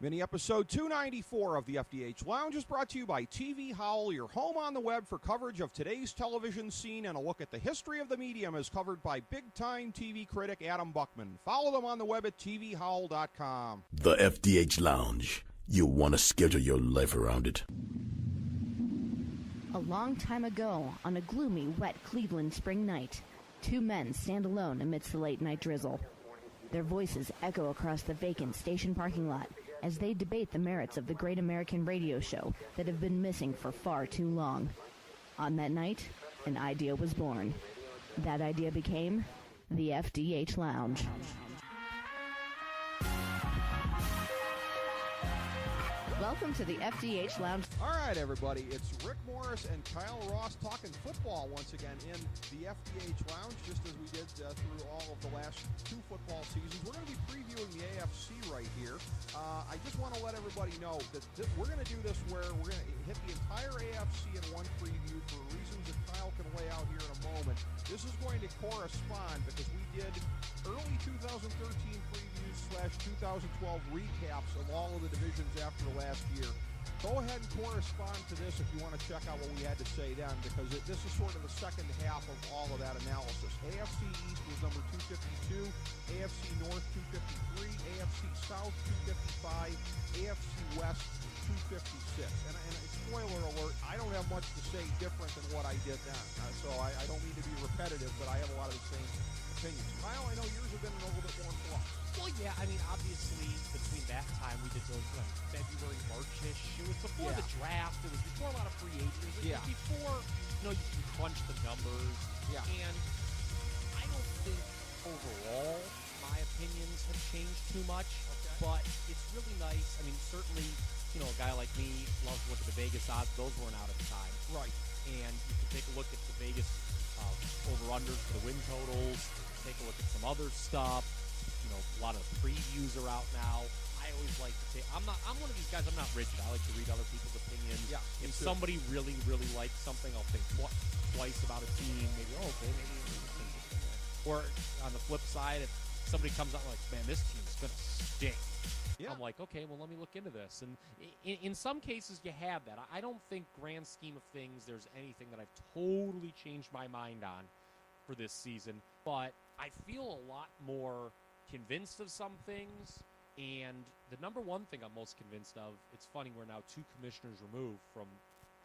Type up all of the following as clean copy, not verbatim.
Mini episode 294 of the FDH Lounge is brought to you by TV Howl, your home on the web for coverage of today's television scene and a look at the history of the medium as covered by big-time TV critic Adam Buckman. Follow them on the web at tvhowl.com. The FDH Lounge. You'll want to schedule your life around it. A long time ago, on a gloomy, wet Cleveland spring night, two men stand alone amidst the late-night drizzle. Their voices echo across the vacant station parking lot as they debate the merits of the great American radio show that have been missing for far too long. On that night, an idea was born. That idea became the FDH Lounge. Welcome to the FDH Lounge. All right, everybody, it's Rick Morris and Kyle Ross talking football once again in the FDH Lounge, just as we did through all of the last two football seasons. We're going to be previewing the AFC right here. I just want to let everybody know that we're going to do this where we're going to hit the entire AFC in one preview for reasons that Kyle can lay out here in a moment. This is going to correspond because we did early 2013 previews / 2012 recaps of all of the divisions after last year. Go ahead and correspond to this if you want to check out what we had to say then, because this is sort of the second half of all of that analysis. AFC East was number 252, AFC North 253, AFC South 255, AFC West 256. And spoiler alert, I don't have much to say different than what I did then. So I don't mean to be repetitive, but I have a lot of the same opinions. Kyle, I know yours have been a little bit more flux. Well, yeah, I mean, obviously, between that time, we did those February, March-ish. It was before the draft. It was before a lot of free agents. It was before, you can crunch the numbers. Yeah. And I don't think overall my opinions have changed too much. Okay. But it's really nice. I mean, certainly, a guy like me loves to look at the Vegas odds. Those weren't out at the time. Right. And you can take a look at the Vegas over-unders for the win totals. Take a look at some other stuff. A lot of previews are out now. I always like to say, I'm one of these guys, I'm not rigid. I like to read other people's opinions. Yeah, if somebody really, really likes something, I'll think twice about a team. Maybe, maybe. Or on the flip side, if somebody comes out like, man, this team's going to stink. Yeah. I'm like, okay, well, let me look into this. And in some cases, you have that. I don't think, grand scheme of things, there's anything that I've totally changed my mind on for this season. But I feel a lot more convinced of some things, and the number one thing I'm most convinced of, it's funny, we're now two commissioners removed from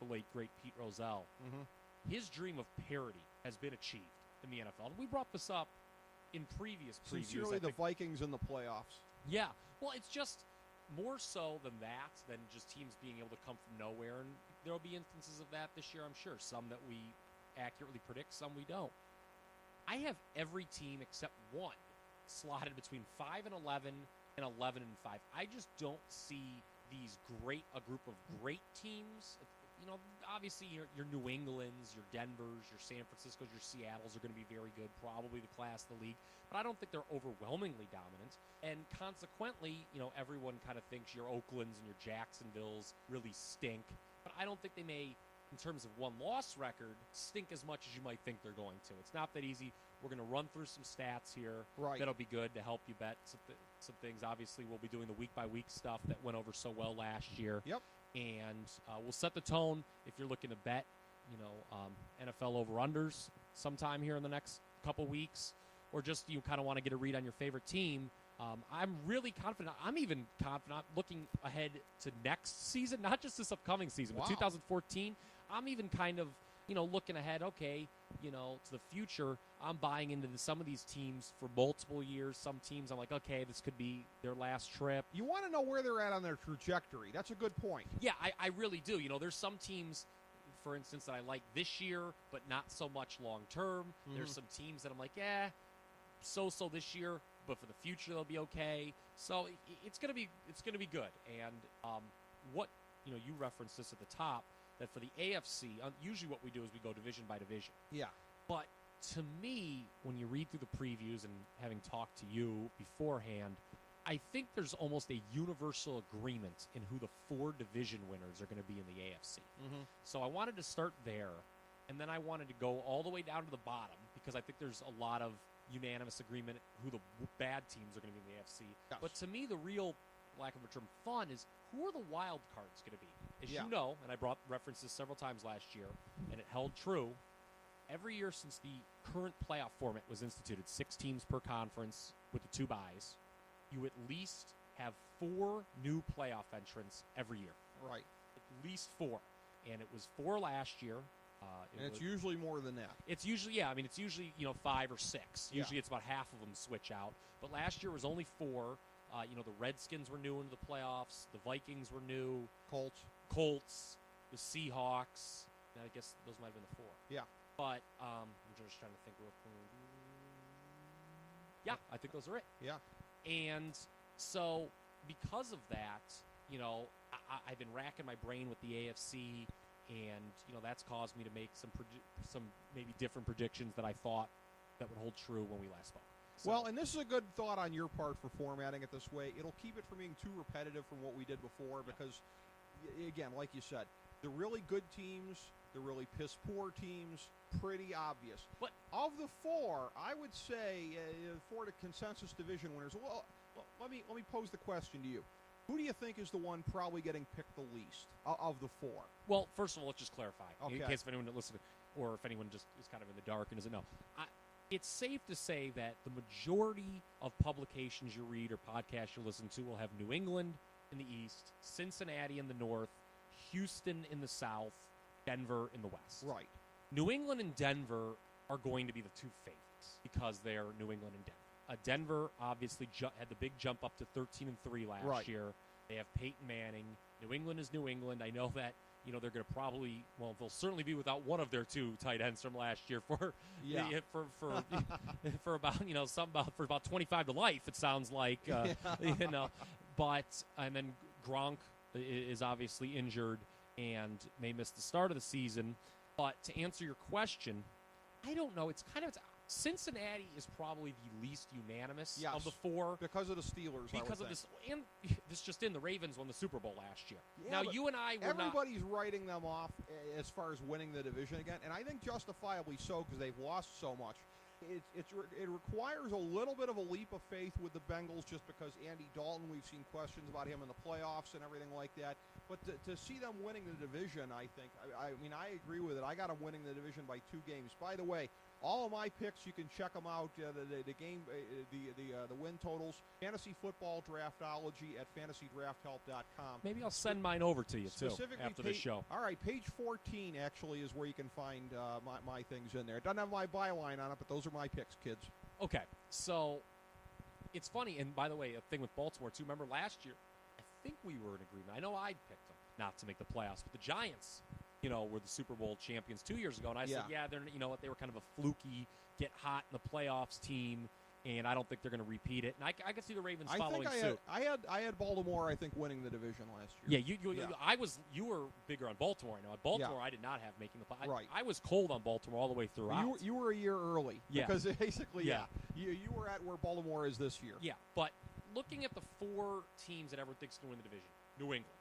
the late, great Pete Rozelle. Mm-hmm. His dream of parity has been achieved in the NFL. And we brought this up in previous previews. Sincerely, the Vikings in the playoffs. Yeah. Well, it's just more so than that, than just teams being able to come from nowhere. And there will be instances of that this year, I'm sure. Some that we accurately predict, some we don't. I have every team except one slotted between 5 and 11 and 11 and 5. I just don't see a group of great teams. Obviously your New Englands, your Denvers, your San Franciscos, your Seattles are going to be very good, probably the class of the league, but I don't think they're overwhelmingly dominant. And consequently, everyone kind of thinks your Oaklands and your Jacksonvilles really stink, but I don't think they may, in terms of one-loss record, stink as much as you might think they're going to. It's not that easy. We're going to run through some stats here. Right. That'll be good to help you bet some things. Obviously, we'll be doing the week-by-week stuff that went over so well last year. Yep. And we'll set the tone if you're looking to bet, NFL over-unders sometime here in the next couple weeks, or just you kind of want to get a read on your favorite team. I'm really confident. I'm even confident looking ahead to next season, not just this upcoming season, but 2014. I'm even kind of, looking ahead, okay, to the future. I'm buying into some of these teams for multiple years. Some teams I'm like, okay, this could be their last trip. You want to know where they're at on their trajectory. That's a good point. Yeah, I really do. There's some teams, for instance, that I like this year, but not so much long term. Mm-hmm. There's some teams that I'm like, so this year, but for the future they'll be okay. So it's gonna be good. And what you referenced this at the top, that for the AFC, usually what we do is we go division by division. Yeah. But to me, when you read through the previews and having talked to you beforehand, I think there's almost a universal agreement in who the 4 division winners are going to be in the AFC. Mm-hmm. So I wanted to start there, and then I wanted to go all the way down to the bottom, because I think there's a lot of unanimous agreement who the bad teams are going to be in the AFC. Gosh. But to me, the real lack of a term, fun is who are the wild cards going to be? As Yeah. you know, and I brought references several times last year, and it held true. Every year since the current playoff format was instituted, 6 teams per conference with the 2 byes, you at least have 4 new playoff entrants every year. Right. At least 4. And it was 4 last year. And it's usually more than that. It's usually, it's usually, 5 or 6. Usually it's about half of them switch out. But last year was only 4. The Redskins were new into the playoffs. The Vikings were new. Colts, the Seahawks. I guess those might have been the 4. Yeah. But I'm just trying to think. Yeah, I think those are it. Yeah. And so because of that, I've been racking my brain with the AFC, and that's caused me to make some maybe different predictions that I thought that would hold true when we last spoke. So, well, and this is a good thought on your part for formatting it this way. It'll keep it from being too repetitive from what we did before because, again, like you said, the really good teams, the really piss-poor teams, pretty obvious. But of the 4, I would say for the consensus division winners, well, let me pose the question to you. Who do you think is the one probably getting picked the least of the 4? Well, first of all, let's just clarify. Okay. In case if anyone listening, or if anyone just is kind of in the dark and doesn't know. It's safe to say that the majority of publications you read or podcasts you listen to will have New England in the east, Cincinnati in the north, Houston in the south, Denver in the west. Right. New England and Denver are going to be the 2 favorites because they're New England and Denver. Denver obviously had the big jump up to 13-3 last year. They have Peyton Manning. New England is New England. I know that they're going to probably, they'll certainly be without one of their 2 tight ends from last year for for about 25 to life. It sounds like but and then Gronk is obviously injured and may miss the start of the season. But to answer your question, I don't know. It's kind of Cincinnati is probably the least unanimous of the 4 because of the Steelers. Because of this, and this just in, the Ravens won the Super Bowl last year. Yeah, now you and I were everybody's writing them off as far as winning the division again, and I think justifiably so because they've lost so much. It requires a little bit of a leap of faith with the Bengals just because Andy Dalton, we've seen questions about him in the playoffs and everything like that. But to see them winning the division, I think, I agree with it. I got them winning the division by 2 games. By the way, all of my picks, you can check them out. The win totals, Fantasy Football Draftology at fantasydrafthelp.com. Maybe I'll send mine over to you too after the show. All right, page 14 actually is where you can find my things in there. It doesn't have my byline on it, but those are my picks, kids. Okay, so it's funny, and by the way, a thing with Baltimore too. Remember last year, I think we were in agreement. I know I picked them not to make the playoffs, but the Giants, were the Super Bowl champions 2 years ago, and I said, they're, they were kind of a fluky, get hot in the playoffs team, and I don't think they're going to repeat it. And I can see the Ravens following suit. I had Baltimore, I think, winning the division last year. Yeah, you were bigger on Baltimore. I know at Baltimore, I did not have making the playoffs. Right. I was cold on Baltimore all the way throughout. You were a year early. Yeah. Because basically, you were at where Baltimore is this year. Yeah, but looking at the 4 teams that everyone thinks can win the division, New England.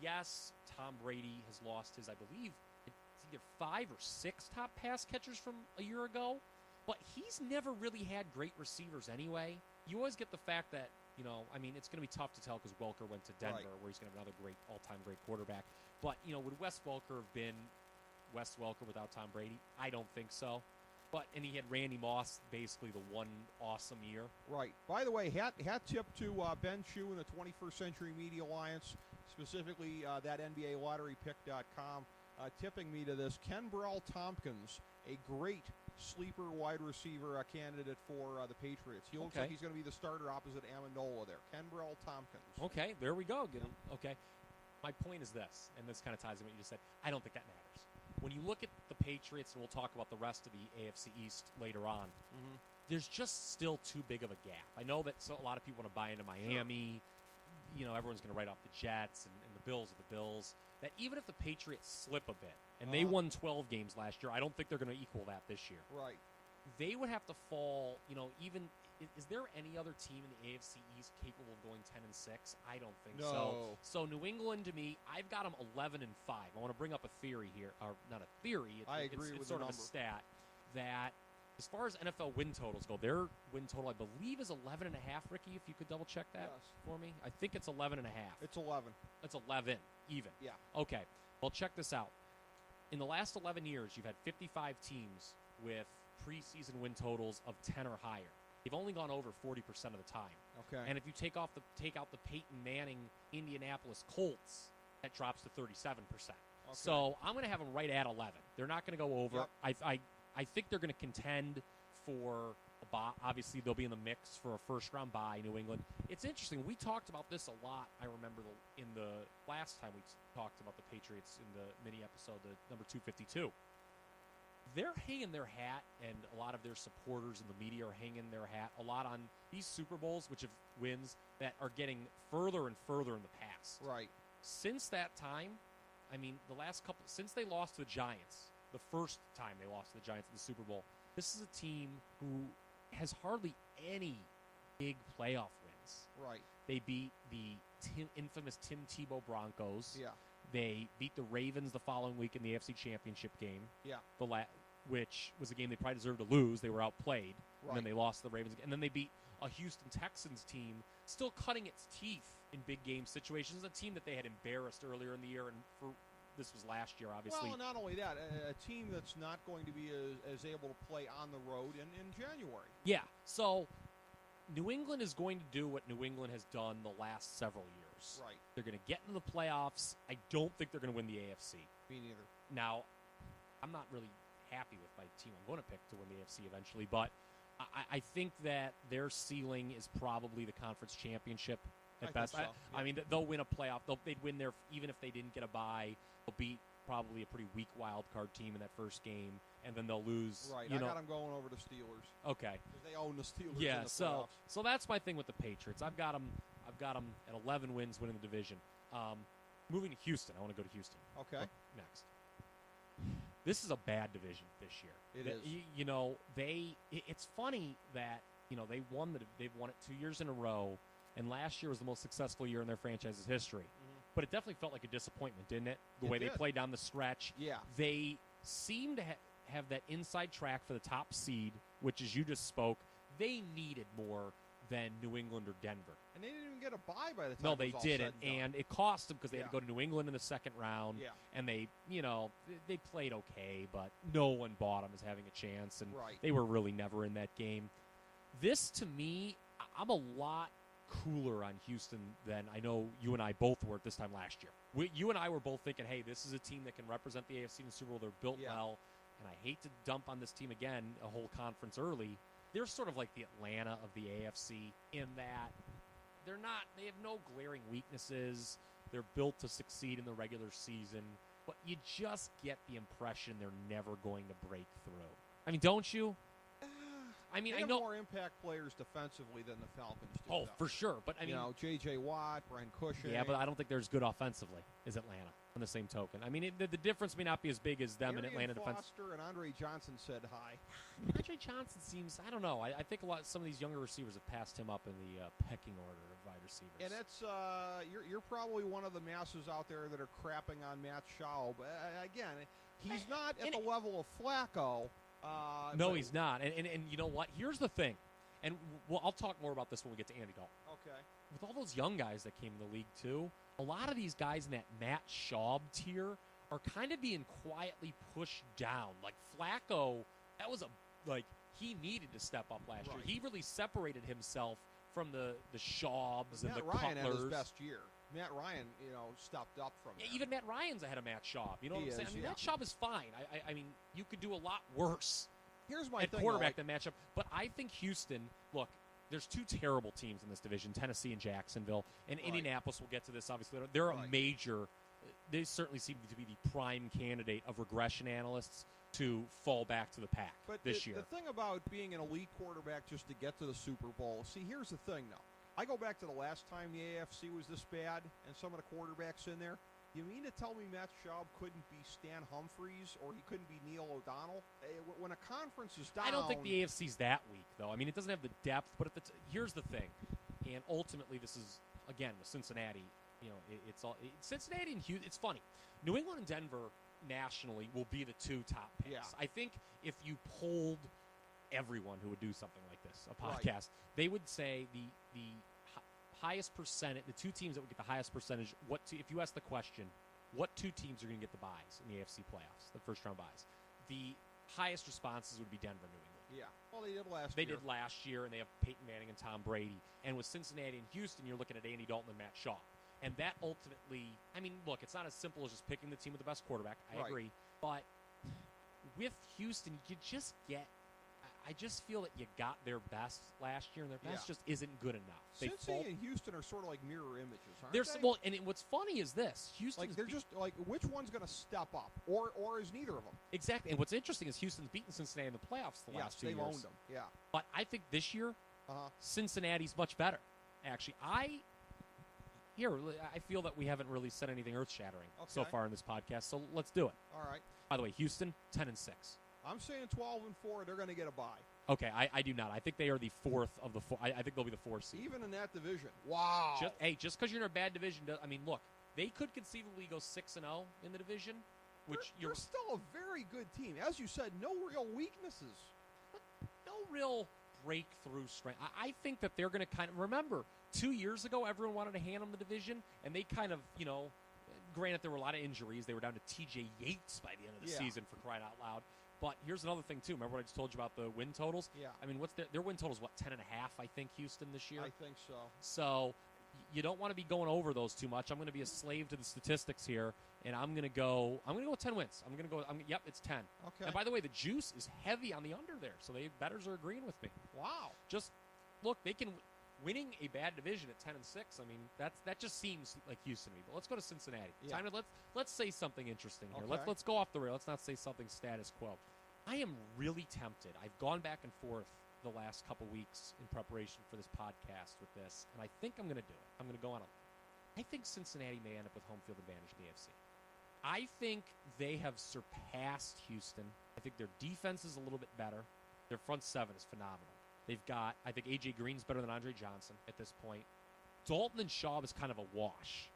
Yes, Tom Brady has lost his, I believe, it's either 5 or 6 top pass catchers from a year ago, but he's never really had great receivers anyway. You always get the fact that, it's going to be tough to tell because Welker went to Denver, where he's going to have another great, all-time great quarterback. But, would Wes Welker have been Wes Welker without Tom Brady? I don't think so. And he had Randy Moss basically the one awesome year. Right. By the way, hat tip to Ben Chu and the 21st Century Media Alliance, specifically that NBA LotteryPick.com, tipping me to this. Ken Burrell-Tompkins, a great sleeper wide receiver candidate for the Patriots. He looks like he's going to be the starter opposite Amendola there. Ken Burrell-Tompkins. Okay, there we go. Okay. My point is this, and this kind of ties in what you just said. I don't think that matters. When you look at the Patriots, and we'll talk about the rest of the AFC East later on, there's just still too big of a gap. I know that a lot of people want to buy into Miami. Sure. Everyone's going to write off the Jets and the Bills are the Bills. That even if the Patriots slip a bit, and they won 12 games last year, I don't think they're going to equal that this year. Right. They would have to fall, even... Is there any other team in the AFC East capable of going 10-6? I don't think so. So New England, to me, I've got them 11-5. I want to bring up a theory here, or not a theory. I agree with it's sort the of number. a stat that As far as NFL win totals go, their win total, I believe, is 11.5, Ricky, if you could double-check that for me. I think it's 11.5. It's 11. It's 11, even. Yeah. Okay. Well, check this out. In the last 11 years, you've had 55 teams with preseason win totals of 10 or higher. They've only gone over 40% of the time. Okay. And if you take out the Peyton Manning Indianapolis Colts, that drops to 37%. Okay. So I'm going to have them right at 11. They're not going to go over. Yep. I think they're going to contend for a bye. Obviously, they'll be in the mix for a first-round bye, New England. It's interesting. We talked about this a lot, I remember, in the last time we talked about the Patriots in the mini-episode, the number 252. They're hanging their hat, and a lot of their supporters in the media are hanging their hat a lot on these Super Bowls, which have wins that are getting further and further in the past. Right. Since that time, I mean, since they lost to the Giants, the first time they lost to the Giants in the Super Bowl, this is a team who has hardly any big playoff wins. Right. They beat the infamous Tim Tebow Broncos. Yeah. They beat the Ravens the following week in the AFC Championship game. Yeah. Which was a game they probably deserved to lose. They were outplayed. Right. And then they lost to the Ravens. And then they beat a Houston Texans team still cutting its teeth in big game situations, a team that they had embarrassed earlier in the year, and this was last year, obviously. Well, not only that, a team that's not going to be as able to play on the road in January. Yeah, so New England is going to do what New England has done the last several years. Right. They're going to get into the playoffs. I don't think they're going to win the AFC. Me neither. Now, I'm not really happy with my team I'm going to pick to win the AFC eventually, but I think that their ceiling is probably the conference championship at best. Think so, yeah. I mean, they'll win a playoff. They'd win there even if they didn't get a bye. They'll beat probably a pretty weak wild card team in that first game, and then they'll lose. Right. I got them going over the Steelers. Okay. Because they own the Steelers. Yeah. In the playoffs. So that's my thing with the Patriots. I've got them at 11 wins, winning the division. Moving to Houston, I want to go to Houston. Okay. Next. This is a bad division this year. It is. You know, it's funny that, you know, they've won it 2 years in a row, and last year was the most successful year in their franchise's history. Mm-hmm. But it definitely felt like a disappointment, didn't it? The way they played down the stretch. Yeah. They seem to have that inside track for the top seed, which, as you just spoke, they needed more than New England or Denver. And they didn't even get a bye by the time. No, they didn't, and it cost them because they had to go to New England in the second round. Yeah. And they played okay, but no one bought them as having a chance, and Right. they were really never in that game. This, to me, I'm a lot cooler on Houston than I know you and I both were at this time last year. You and I were both thinking, hey, this is a team that can represent the AFC in the Super Bowl. They're built well, and I hate to dump on this team again a whole conference early. They're sort of like the Atlanta of the AFC in that they have no glaring weaknesses. They're built to succeed in the regular season, but you just get the impression they're never going to break through. I mean, don't you? I mean, they I have know more impact players defensively than the Falcons do. Oh, for sure. But I mean, J.J. Watt, Brent Cushing. Yeah, but I don't think they're as good offensively as Atlanta. On the same token, I mean, the difference may not be as big as them in Atlanta defense. Foster and Andre Johnson said hi. Andre Johnson seems, I don't know. I think some of these younger receivers have passed him up in the pecking order of wide receivers. And it's you're probably one of the masses out there that are crapping on Matt Schaub. Again, he's not at the level of Flacco. No, he's not. And you know what? Here's the thing. And I'll talk more about this when we get to Andy Dalton. Okay. With all those young guys that came in the league, too, a lot of these guys in that Matt Schaub tier are kind of being quietly pushed down. Like Flacco, he needed to step up last year. He really separated himself from the Schaubs and the Cutlers. Matt Ryan had his best year. Matt Ryan, stepped up from that. Even Matt Ryan's ahead of Matt Schaub. You know what I'm saying? I mean, yeah. Matt Schaub is fine. I mean, you could do a lot worse Here's my at thing, quarterback than matchup. But I think Houston, look, there's two terrible teams in this division, Tennessee and Jacksonville. And Indianapolis, we'll get to this, obviously. They're a major, they certainly seem to be the prime candidate of regression analysts to fall back to the pack this year. The thing about being an elite quarterback just to get to the Super Bowl, see, here's the thing, though. I go back to the last time the AFC was this bad and some of the quarterbacks in there. You mean to tell me Matt Schaub couldn't be Stan Humphries or he couldn't be Neil O'Donnell? When a conference is down... I don't think the AFC's that weak, though. I mean, it doesn't have the depth, but here's the thing. And ultimately, this is, again, with Cincinnati, Cincinnati and Houston, it's funny. New England and Denver nationally will be the two top picks. Yeah. I think if you polled everyone who would do something like this, a Right. podcast. They would say the highest percentage, the two teams that would get the highest percentage, if you ask the question, what two teams are going to get the buys in the AFC playoffs, the first-round buys, the highest responses would be Denver, New England. Yeah. Well, they did last They year. did last year, and they have Peyton Manning and Tom Brady. And with Cincinnati and Houston, you're looking at Andy Dalton and Matt Shaw. And that ultimately, I mean, look, it's not as simple as just picking the team with the best quarterback. I Right. agree. But with Houston, you just get, I just feel that you got their best last year, and their best just isn't good enough. Cincy and Houston are sort of like mirror images, aren't There's they? well, and what's funny is this: Houston's Like they're just like which one's going to step up, or is neither of them? exactly. And what's interesting is Houston's beaten Cincinnati in the playoffs the last 2 they've years. owned them. Yeah. But I think this year, Uh-huh. Cincinnati's much better. Actually, I feel that we haven't really said anything earth-shattering so Okay. far in this podcast. So let's do it. All right. By the way, Houston 10-6. I'm saying 12-4. They're going to get a bye, Okay, I do not. I think they are the fourth of the four. I think they'll be the fourth seed. even in that division. Wow. Just because you're in a bad division, I mean, look, they could conceivably go 6-0 in the division, which they're still a very good team, as you said. No real weaknesses. no real breakthrough strength. I think that they're going to kind of remember 2 years ago, everyone wanted to hand them the division, and they kind of, granted there were a lot of injuries. They were down to T.J. Yates by the end of the season, for crying out loud. But here's another thing too. Remember what I just told you about the win totals? Yeah. I mean, what's their win totals? What 10.5? I think Houston this year. I think so. So you don't want to be going over those too much. I'm going to be a slave to the statistics here, and I'm going to go with 10 wins. Yep, it's 10. Okay. And by the way, the juice is heavy on the under there, so the bettors are agreeing with me. Wow. Just look, they can winning a bad division at 10-6. I mean, that just seems like Houston to me. But let's go to Cincinnati. Yeah. Time to let's say something interesting here. Okay. Let's go off the rail. Let's not say something status quo. I am really tempted. I've gone back and forth the last couple weeks in preparation for this podcast with this, and I think I'm going to do it. I'm going to go on I think Cincinnati may end up with home field advantage in the AFC. I think they have surpassed Houston. I think their defense is a little bit better. Their front seven is phenomenal. They've got, I think A.J. Green's better than Andre Johnson at this point. Dalton and Shaw is kind of a wash.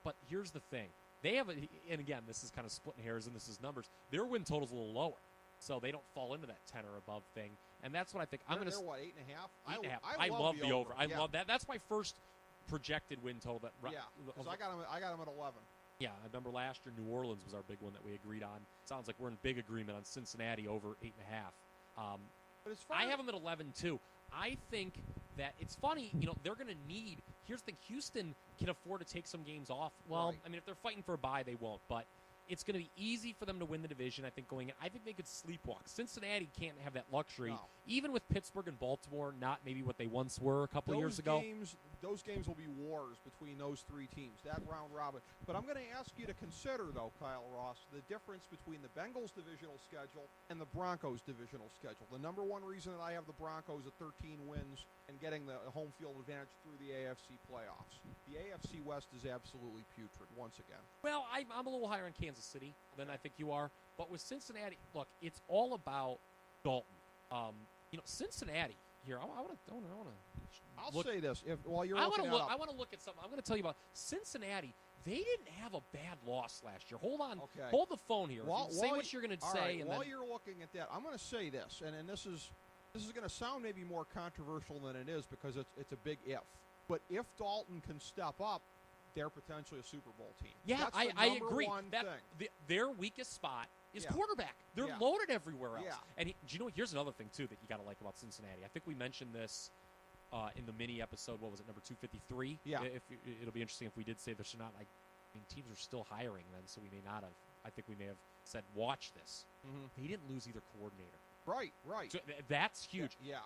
But here's the thing. They have, and again, this is kind of splitting hairs and this is numbers. Their win total's a little lower, so they don't fall into that 10 or above thing. And that's what I think. They're what, 8.5? 8.5. I love the over. I love that. That's my first projected win total. Because I got them at 11. Yeah, I remember last year New Orleans was our big one that we agreed on. Sounds like we're in big agreement on Cincinnati over 8.5. But as far I have them at 11 too. I think that it's funny, they're going to need. Here's the thing: Houston can afford to take some games off. Well, Right. I mean, if they're fighting for a bye, they won't. But it's going to be easy for them to win the division. I think going in, I think they could sleepwalk. Cincinnati can't have that luxury, No. even with Pittsburgh and Baltimore not maybe what they once were a couple of years ago. Those games will be wars between those three teams, that round robin. But I'm going to ask you to consider, though, Kyle Ross, the difference between the Bengals divisional schedule and the Broncos divisional schedule. The number one reason that I have the Broncos at 13 wins and getting the home field advantage through the AFC playoffs. The AFC West is absolutely putrid once again. Well, I'm a little higher on Kansas City than I think you are. But with Cincinnati, look, it's all about Dalton. Cincinnati here. I want to. I'll say this: while you're I looking it up, I want to look at something. I'm going to tell you about Cincinnati. They didn't have a bad loss last year. Hold on. Okay. Hold the phone here. Say what you're going to say. Right, and while then, you're looking at that, I'm going to say this, and this is going to sound maybe more controversial than it is because it's a big if. But if Dalton can step up, they're potentially a Super Bowl team. yeah, That's the I number agree. one That thing. their weakest spot is Yeah. quarterback. They're Yeah. loaded everywhere else. Yeah. And do you know? Here's another thing too that you got to like about Cincinnati. I think we mentioned this in the mini episode. What was it, number 253? Yeah. It'll be interesting if we did say this or not. I mean, teams are still hiring then, so we may not have. I think we may have said, watch this. Mm-hmm. They didn't lose either coordinator. Right. So that's huge. Yeah.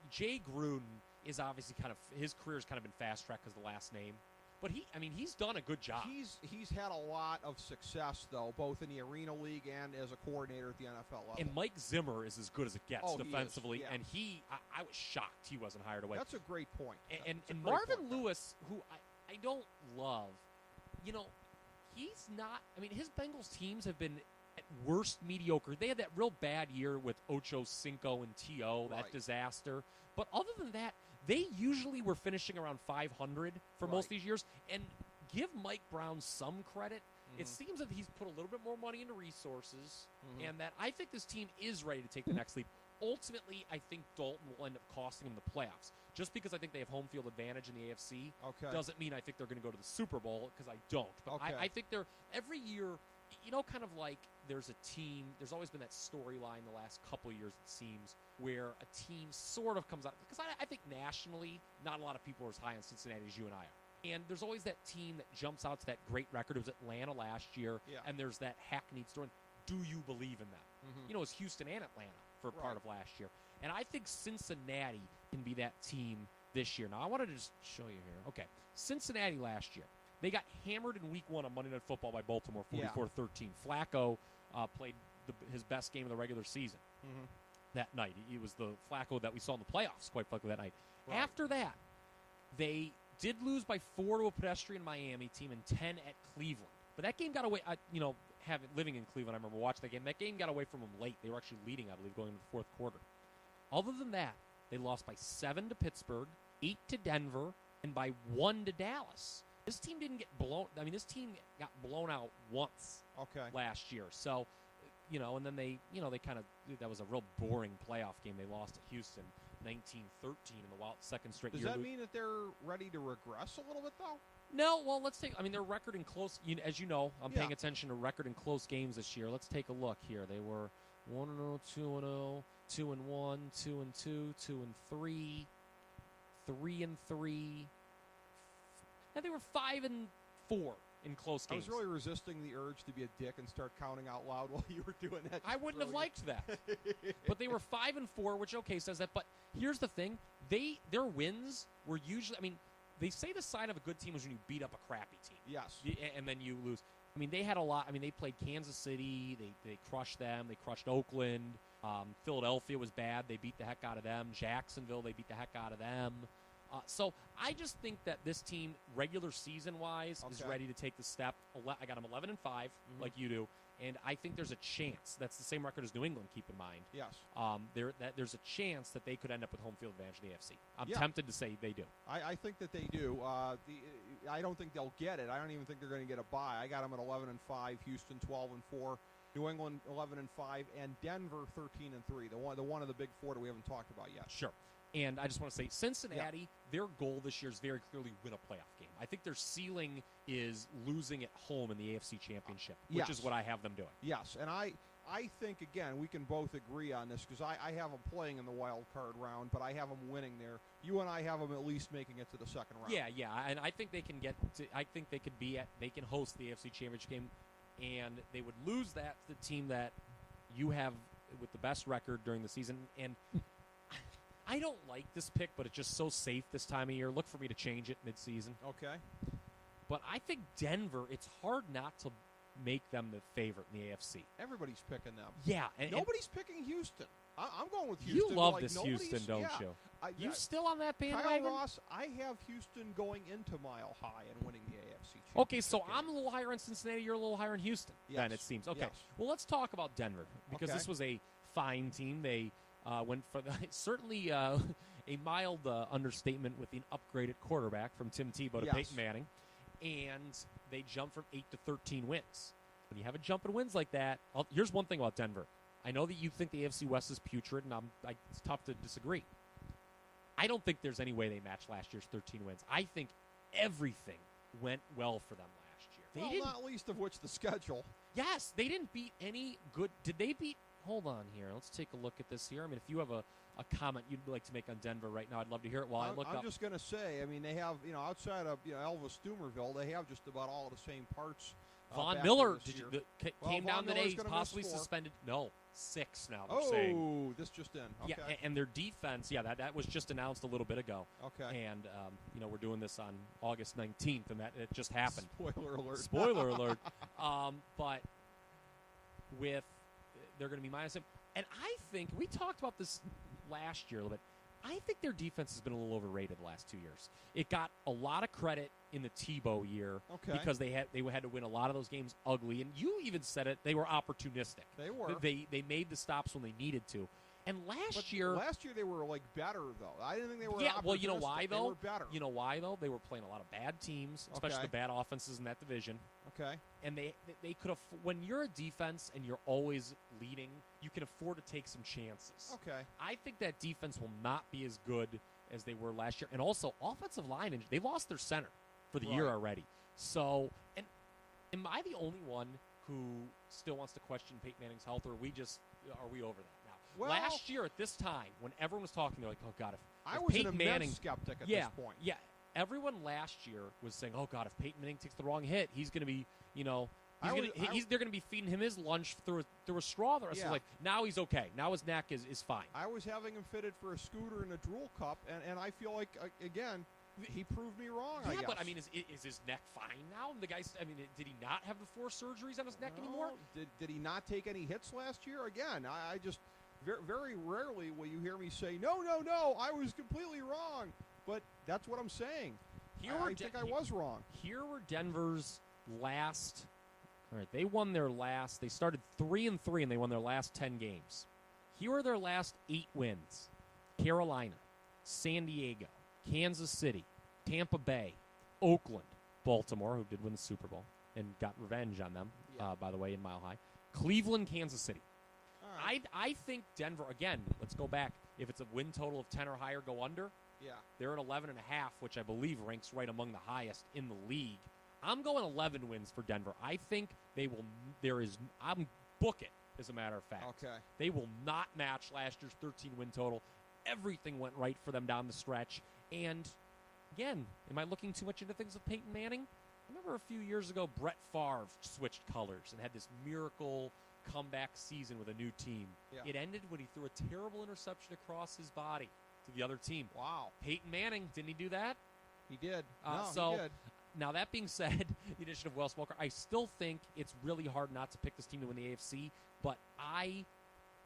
Jay Gruden is obviously his career's kind of been fast tracked because of the last name. But he's done a good job. He's had a lot of success, though, both in the Arena League and as a coordinator at the NFL level. And Mike Zimmer is as good as it gets defensively. He is, yeah. And I was shocked he wasn't hired away. That's a great point. And That's a great Marvin point. Lewis, who I don't love, he's not. I mean, his Bengals teams have been at worst mediocre. They had that real bad year with Ocho Cinco and T.O., that Right. disaster. But other than that, they usually were finishing around 500 for most of these years. And give Mike Brown some credit. It seems that he's put a little bit more money into resources, and that I think this team is ready to take the next leap. ultimately, I think Dalton will end up costing them the playoffs. Just because I think they have home field advantage in the AFC doesn't mean I think they're going to go to the Super Bowl, because I don't. But I think they're every year, kind of like there's a team. There's always been that storyline the last couple of years, it seems, where a team sort of comes out. Because I think nationally, not a lot of people are as high on Cincinnati as you and I are. And there's always that team that jumps out to that great record. It was Atlanta last year, and there's that hackneyed story. Do you believe in them? It was Houston and Atlanta for part of last year. And I think Cincinnati can be that team this year. Now, I wanted to just show you here. Okay, Cincinnati last year, they got hammered in Week 1 on Monday Night Football by Baltimore, 44-13. Flacco played his best game of the regular season that night. It was the Flacco that we saw in the playoffs, quite frankly, that night. Right. After that, they did lose by 4 to a pedestrian Miami team and 10 at Cleveland. But that game got away, living in Cleveland, I remember watching that game. That game got away from them late. They were actually leading, I believe, going into the fourth quarter. Other than that, they lost by 7 to Pittsburgh, 8 to Denver, and by 1 to Dallas. This team didn't get blown. I mean, this team got blown out once last year. So, and then they kind of, that was a real boring playoff game. They lost to Houston 19-13 in the second straight year. Does that mean that they're ready to regress a little bit, though? No, well, let's take. I mean, their record in close. As you know, I'm paying attention to record in close games this year. Let's take a look here. They were 1-0, 2-0, 2-1, 2-2, 2-3, 3-3. And they were 5-4 in close games. I was really resisting the urge to be a dick and start counting out loud while you were doing that. I wouldn't have liked that. But they were 5-4, which says that. But here's the thing: their wins were usually. I mean, they say the sign of a good team is when you beat up a crappy team. Yes. And then you lose. I mean, they had a lot. I mean, they played Kansas City. They crushed them. They crushed Oakland. Philadelphia was bad. They beat the heck out of them. Jacksonville, they beat the heck out of them. So I just think that this team, regular season-wise, is ready to take the step. I got them 11-5, like you do. And I think there's a chance. That's the same record as New England, keep in mind. Yes. There's a chance that they could end up with home field advantage in the AFC. I'm tempted to say they do. I think that they do. I don't think they'll get it. I don't even think they're going to get a bye. I got them at 11-5, Houston 12-4, New England 11-5, and Denver 13-3. The one of the big four that we haven't talked about yet. Sure. And I just want to say, Cincinnati, their goal this year is very clearly win a playoff game. I think their ceiling is losing at home in the AFC Championship, which is what I have them doing. Yes, and I think, again, we can both agree on this because I have them playing in the wild card round, but I have them winning there. You and I have them at least making it to the second round. Yeah, and I think they can get to, I think they could be they can host the AFC Championship game, and they would lose that to the team that you have with the best record during the season. And I don't like this pick, but it's just so safe this time of year. Look for me to change it midseason. Okay. But I think Denver, it's hard not to make them the favorite in the AFC. Everybody's picking them. Yeah. Nobody's picking Houston. I'm going with Houston. You love this Houston, don't you? You still on that bandwagon? Kyle Ross, I have Houston going into Mile High and winning the AFC Championship. Okay, so I'm a little higher in Cincinnati. You're a little higher in Houston, then it seems. Okay. Yes. Well, let's talk about Denver because this was a fine team. They went for certainly a mild understatement with an upgraded quarterback from Tim Tebow to Peyton Manning, and they jumped from 8 to 13 wins. When you have a jump in wins like that, here's one thing about Denver. I know that you think the AFC West is putrid, and it's tough to disagree. I don't think there's any way they match last year's 13 wins. I think everything went well for them last year. Not least of which the schedule. Yes, they didn't beat any good. Did they beat? Hold on here. Let's take a look at this here. I mean, if you have a comment you'd like to make on Denver right now, I'd love to hear it while I look up. I'm just going to say, I mean, they have, outside of, Elvis Stumerville, they have just about all the same parts. Von Miller came down today. He's possibly suspended. No, 6 now. They're saying. Oh, this just in. Okay. Yeah, and their defense. Yeah, that was just announced a little bit ago. Okay. And we're doing this on August 19th, and it just happened. Spoiler alert. Spoiler alert. But they're going to be minus him, and I think we talked about this last year a little bit. I think their defense has been a little overrated the last 2 years. It got a lot of credit in the Tebow year because they had to win a lot of those games ugly. And you even said it; they were opportunistic. They were. They made the stops when they needed to. And last year they were like better though. I didn't think they were. Yeah, well, you know why though? They were better. You know why though? They were playing a lot of bad teams, especially the bad offenses in that division. Okay. And they could have. When you're a defense and you're always leading, you can afford to take some chances. Okay. I think that defense will not be as good as they were last year, and also offensive line. And they lost their center for the year already. So, and am I the only one who still wants to question Peyton Manning's health, or are we over that now? Well, last year at this time, when everyone was talking, they're like, "Oh God, if I was Peyton an immense skeptic at this point." Yeah, everyone last year was saying, "Oh God, if Peyton Manning takes the wrong hit, he's going to be, they're going to be feeding him his lunch through a straw." The rest of like, now he's okay. Now his neck is fine. I was having him fitted for a scooter and a drool cup, and I feel like again. He proved me wrong, I guess. But, I mean, is his neck fine now? The guy's, I mean, did he not have the 4 surgeries on his neck anymore? Did he not take any hits last year? Again, I just, very, very rarely will you hear me say, no, I was completely wrong. But that's what I'm saying. I think I was wrong. Here were Denver's last, all right, they started 3-3, and they won their last 10 games. Here are their last 8 wins. Carolina, San Diego, Kansas City, Tampa Bay, Oakland, Baltimore, who did win the Super Bowl and got revenge on them, by the way, in Mile High, Cleveland, Kansas City. Right. I think Denver, again, let's go back. If it's a win total of 10 or higher, go under. Yeah. They're at 11.5, which I believe ranks right among the highest in the league. I'm going 11 wins for Denver. I think I'm book it, as a matter of fact. Okay. They will not match last year's 13 win total. Everything went right for them down the stretch. And, again, am I looking too much into things with Peyton Manning? I remember a few years ago, Brett Favre switched colors and had this miracle comeback season with a new team. Yeah. It ended when he threw a terrible interception across his body to the other team. Wow. Peyton Manning, didn't he do that? He did. He did. Now, that being said, the addition of Wes Welker, I still think it's really hard not to pick this team to win the AFC, but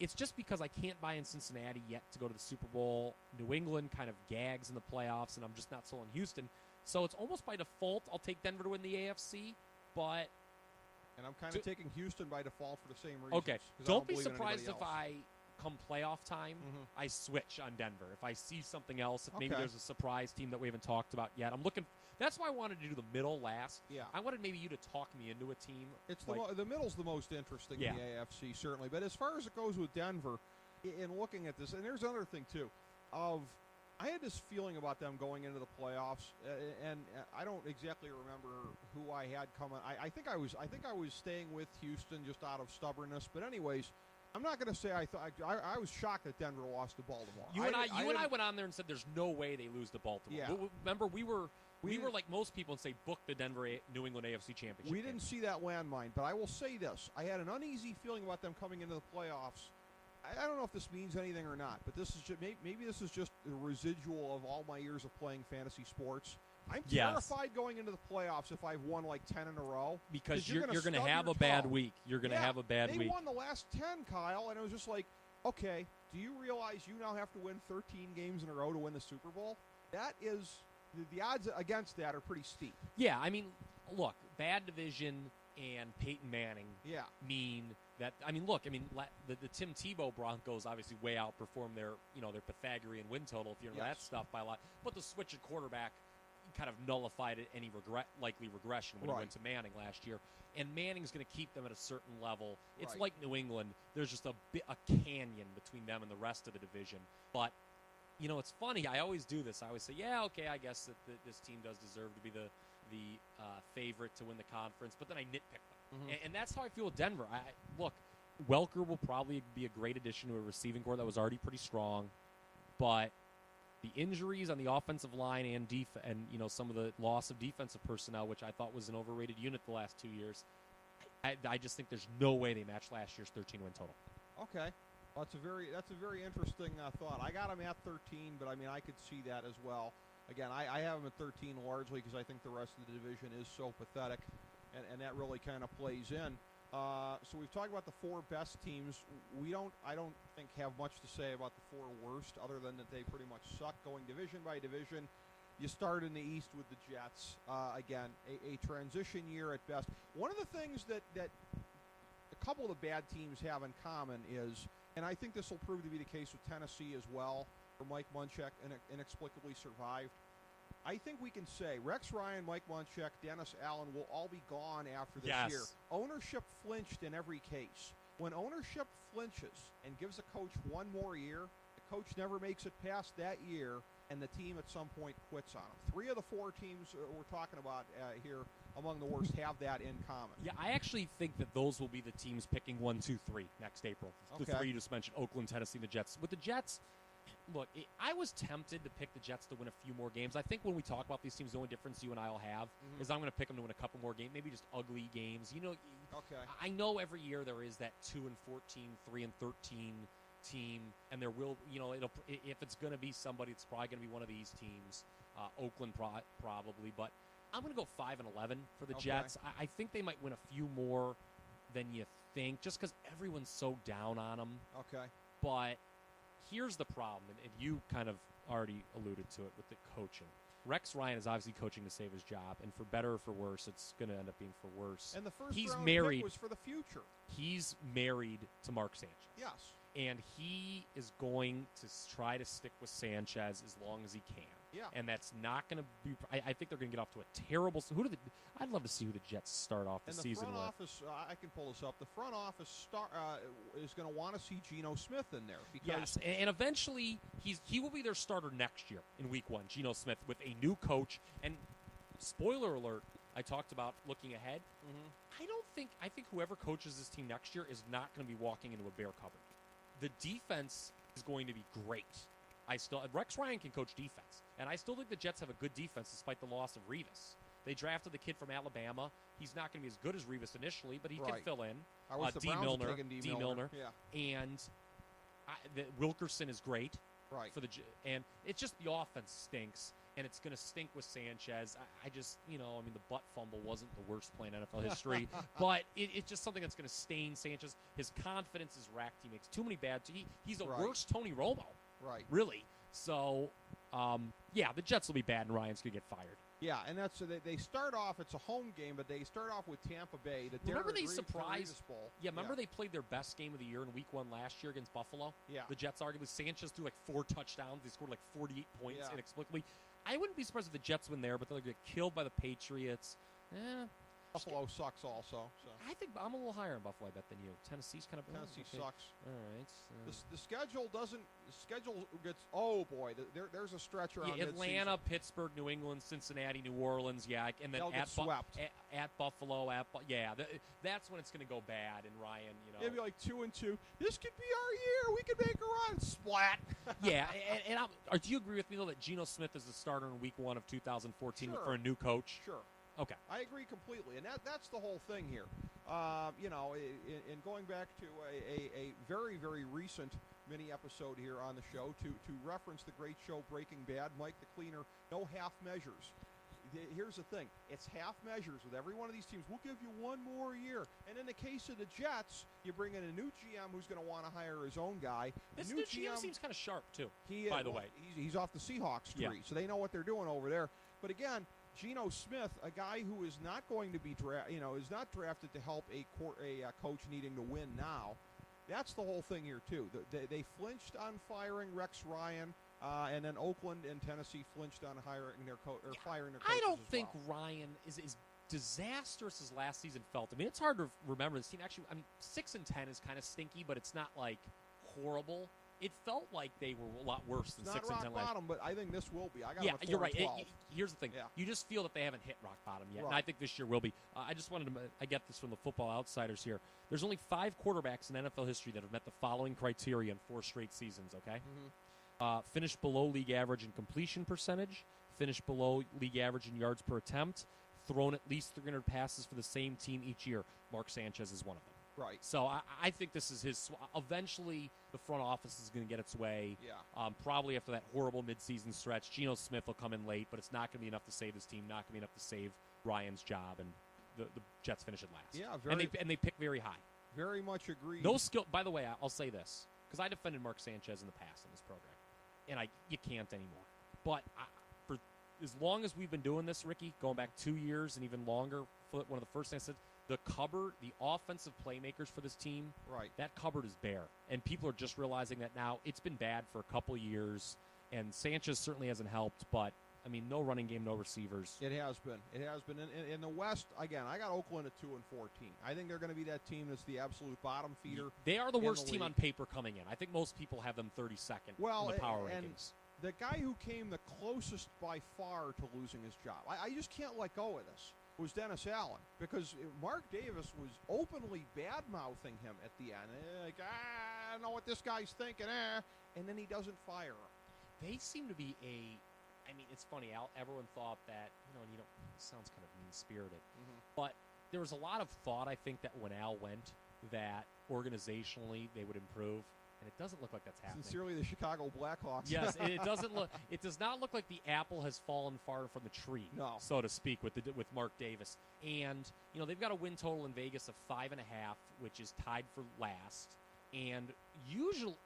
it's just because I can't buy in Cincinnati yet to go to the Super Bowl. New England kind of gags in the playoffs, and I'm just not sold on Houston. So it's almost by default I'll take Denver to win the AFC, but... And I'm kind of taking Houston by default for the same reason. Okay. Don't be surprised if come playoff time, I switch on Denver. If I see something else, if maybe there's a surprise team that we haven't talked about yet. I'm looking... That's why I wanted to do the middle last. Yeah. I wanted maybe you to talk me into a team. It's the middle's the most interesting in the AFC, certainly. But as far as it goes with Denver, in looking at this, and there's another thing, too, I had this feeling about them going into the playoffs, and I don't exactly remember who I had coming. I think I was staying with Houston just out of stubbornness. But anyways, I'm not going to say I was shocked that Denver lost to Baltimore. You and I went on there and said there's no way they lose to Baltimore. Yeah. Remember, we were like most people and say book the Denver New England AFC Championship. We didn't see that landmine, but I will say this. I had an uneasy feeling about them coming into the playoffs. I don't know if this means anything or not, but this is maybe this is just the residual of all my years of playing fantasy sports. I'm terrified going into the playoffs if I've won like 10 in a row. Because you're going to have a bad week. You're going to have a bad week. They won the last 10, Kyle, and it was just like, okay, do you realize you now have to win 13 games in a row to win the Super Bowl? That is... The odds against that are pretty steep. Yeah, I mean, look, bad division and Peyton Manning mean that. I mean, look, the Tim Tebow Broncos obviously way outperformed their Pythagorean win total, if you know that stuff, by a lot. But the switch at quarterback kind of nullified any likely regression when he went to Manning last year. And Manning's going to keep them at a certain level. It's like New England. There's just a canyon between them and the rest of the division. But it's funny. I always do this. I always say, I guess that this team does deserve to be the favorite to win the conference. But then I nitpick them. And that's how I feel with Denver. Look, Welker will probably be a great addition to a receiving corps that was already pretty strong. But the injuries on the offensive line and some of the loss of defensive personnel, which I thought was an overrated unit the last 2 years, I just think there's no way they match last year's 13-win total. Okay. Well, that's a very interesting thought. I got them at 13, but I could see that as well. Again, I have them at 13 largely because I think the rest of the division is so pathetic, and that really kind of plays in. So we've talked about the 4 best teams. I don't think have much to say about the 4 worst, other than that they pretty much suck. Going division by division, you start in the East with the Jets. Again, a transition year at best. One of the things that a couple of the bad teams have in common is And I think this will prove to be the case with Tennessee as well, where Mike Munchak inexplicably survived. I think we can say Rex Ryan, Mike Munchak, Dennis Allen will all be gone after this year. Ownership flinched in every case. When ownership flinches and gives a coach one more year, the coach never makes it past that year, and the team at some point quits on him. 3 of the 4 teams we're talking about here among the worst have that in common. Yeah, I actually think that those will be the teams picking 1, 2, 3 next April. The 3 you just mentioned, Oakland, Tennessee, and the Jets. With the Jets, look, I was tempted to pick the Jets to win a few more games. I think when we talk about these teams, the only difference you and I will have is I'm going to pick them to win a couple more games, maybe just ugly games. I know every year there is that 2-14, 3-13 team, and there will, if it's going to be somebody, it's probably going to be one of these teams, Oakland probably, but I'm going to go 5-11 for the Jets. I think they might win a few more than you think, just because everyone's so down on them. Okay. But here's the problem, and you kind of already alluded to it with the coaching. Rex Ryan is obviously coaching to save his job, and for better or for worse, it's going to end up being for worse. And the first round pick was for the future. He's married to Mark Sanchez. Yes. And he is going to try to stick with Sanchez as long as he can. Yeah. And that's not going to be – I think they're going to get off to a terrible – I'd love to see who the Jets start off the season with. And the front office, I can pull this up. The front office is going to want to see Geno Smith in there. Yes, and eventually he will be their starter next year in Week 1, Geno Smith, with a new coach. And spoiler alert, I talked about looking ahead. I think whoever coaches this team next year is not going to be walking into a bear cupboard. The defense is going to be great. Rex Ryan can coach defense, and I still think the Jets have a good defense despite the loss of Revis. They drafted the kid from Alabama. He's not going to be as good as Revis initially, but he can fill in. D. Milner. Yeah. And Wilkerson is great. Right. And it's just the offense stinks, and it's going to stink with Sanchez. The butt fumble wasn't the worst play in NFL history, but it's just something that's going to stain Sanchez. His confidence is racked. He makes too many he's a worse Tony Romo. Right. Really. So, the Jets will be bad, and Ryan's going to get fired. Yeah, and that's they start off. It's a home game, but they start off with Tampa Bay. Remember they surprised. Bowl. Yeah, remember they played their best game of the year in Week 1 last year against Buffalo. Yeah, the Jets arguably Sanchez threw like 4 touchdowns. They scored like 48 points inexplicably. I wouldn't be surprised if the Jets win there, but they'll get killed by the Patriots. Buffalo sucks also. So I think I'm a little higher in Buffalo, I bet, than you. Tennessee's kind of Tennessee sucks. All right. The schedule doesn't. The schedule gets. Oh boy, there's a stretch around. Atlanta, mid-season. Pittsburgh, New England, Cincinnati, New Orleans. Yeah, and then at Buffalo. That's when it's going to go bad. And Ryan, it'd be like 2-2. This could be our year. We could make a run. Splat. Yeah, do you agree with me though that Geno Smith is the starter in Week 1 of 2014 for a new coach? Sure. Okay. I agree completely, and that's the whole thing here. In going back to a very, very recent mini episode here on the show to reference the great show Breaking Bad, Mike the Cleaner, no half measures. Here's the thing. It's half measures with every one of these teams. We'll give you one more year. And in the case of the Jets, you bring in a new GM who's going to want to hire his own guy. This new GM seems kind of sharp, too, by the way. He's off the Seahawks tree, so they know what they're doing over there. But again, Geno Smith, a guy who is not going to be is not drafted to help a coach needing to win now. That's the whole thing here too. They flinched on firing Rex Ryan, and then Oakland and Tennessee flinched on firing their coaches. I don't think Ryan is disastrous as last season felt. I mean, it's hard to remember this team. Actually, 6-10 is kind of stinky, but it's not like horrible. It felt like they were a lot worse than 6-10 last year. Not rock bottom, but I think this will be. I got you're right. 12. Here's the thing. Yeah. You just feel that they haven't hit rock bottom yet, right. And I think this year will be. I just wanted to I get this from the Football Outsiders here. There's only 5 quarterbacks in NFL history that have met the following criteria in 4 straight seasons, okay? Mm-hmm. Finished below league average in completion percentage, finished below league average in yards per attempt, thrown at least 300 passes for the same team each year. Mark Sanchez is one of them. Right. So I think this is his. Eventually, the front office is going to get its way. Yeah. Probably after that horrible midseason stretch, Geno Smith will come in late, but it's not going to be enough to save his team. Not going to be enough to save Ryan's job, and the Jets finish it last. Yeah. And they pick very high. Very much agree. No skill. By the way, I'll say this because I defended Mark Sanchez in the past in this program, and you can't anymore. But for as long as we've been doing this, Ricky, going back 2 years and even longer, one of the first things I said, the cupboard, the offensive playmakers for this team, Right. that cupboard is bare. And people are just realizing that now. It's been bad for a couple years, and Sanchez certainly hasn't helped, but, I mean, no running game, no receivers. It has been. It has been. In the West, again, I got Oakland at 2-14. I think they're going to be that team that's the absolute bottom feeder. They are the worst team league. on paper coming in. I think most people have them 32nd in the power and rankings. The guy who came the closest by far to losing his job, I just can't let go of this, was Dennis Allen, because Mark Davis was openly bad-mouthing him at the end. Like, I don't know what this guy's thinking, and then he doesn't fire him. They seem to be I mean, it's funny, everyone thought that, it sounds kind of mean-spirited, but there was a lot of thought, I think, that when Al went, that organizationally they would improve. And it doesn't look like that's happening. Sincerely, the Chicago Blackhawks. Yes, it doesn't look. It does not look like the apple has fallen far from the tree, so to speak, with Mark Davis. And they've got a win total in Vegas of 5.5, which is tied for last. And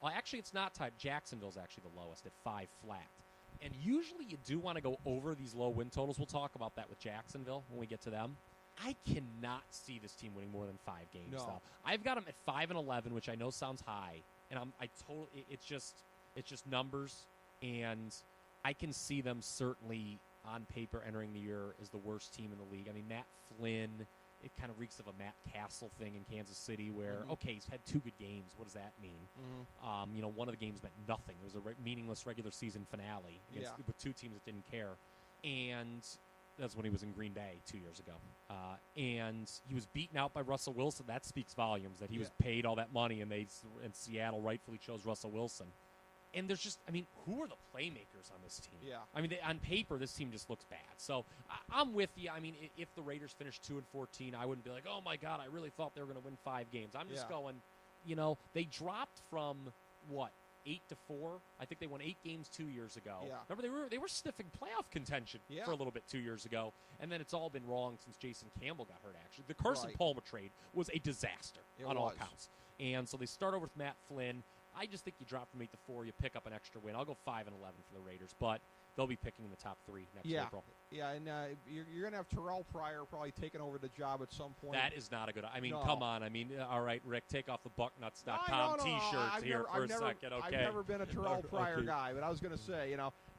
actually, it's not tied. Jacksonville's actually the lowest at 5 flat. And usually, you do want to go over these low win totals. We'll talk about that with Jacksonville when we get to them. I cannot see this team winning more than 5 games. No. Though I've got them at 5-11, which I know sounds high. And it's just numbers, and I can see them certainly on paper entering the year as the worst team in the league. I mean, Matt Flynn, it kind of reeks of a Matt Castle thing in Kansas City where, okay, he's had 2 good games. What does that mean? One of the games meant nothing. It was a meaningless regular season finale with 2 teams that didn't care. And that's when he was in Green Bay 2 years ago. And he was beaten out by Russell Wilson. That speaks volumes, that he was paid all that money, and Seattle rightfully chose Russell Wilson. And there's just, I mean, who are the playmakers on this team? Yeah. I mean, on paper, this team just looks bad. So I'm with you. I mean, if the Raiders finished 2-14, I wouldn't be like, oh, my God, I really thought they were going to win 5 games. I'm just going, they dropped from, 8-4. I think they won 8 games 2 years ago. Yeah. Remember, they were sniffing playoff contention for a little bit 2 years ago, and then it's all been wrong since Jason Campbell got hurt, actually. The Carson Palmer trade was a disaster on all counts. And so they start over with Matt Flynn. I just think you drop from 8-4, you pick up an extra win. I'll go 5-11 for the Raiders, but they'll be picking in the top 3 next April. Yeah, and you're going to have Terrell Pryor probably taking over the job at some point. That is not a good. I mean, come on. I mean, all right, Rick, take off the bucknuts.com T-shirts here for a second. Okay. I've never been a Terrell Pryor guy, but I was going to say,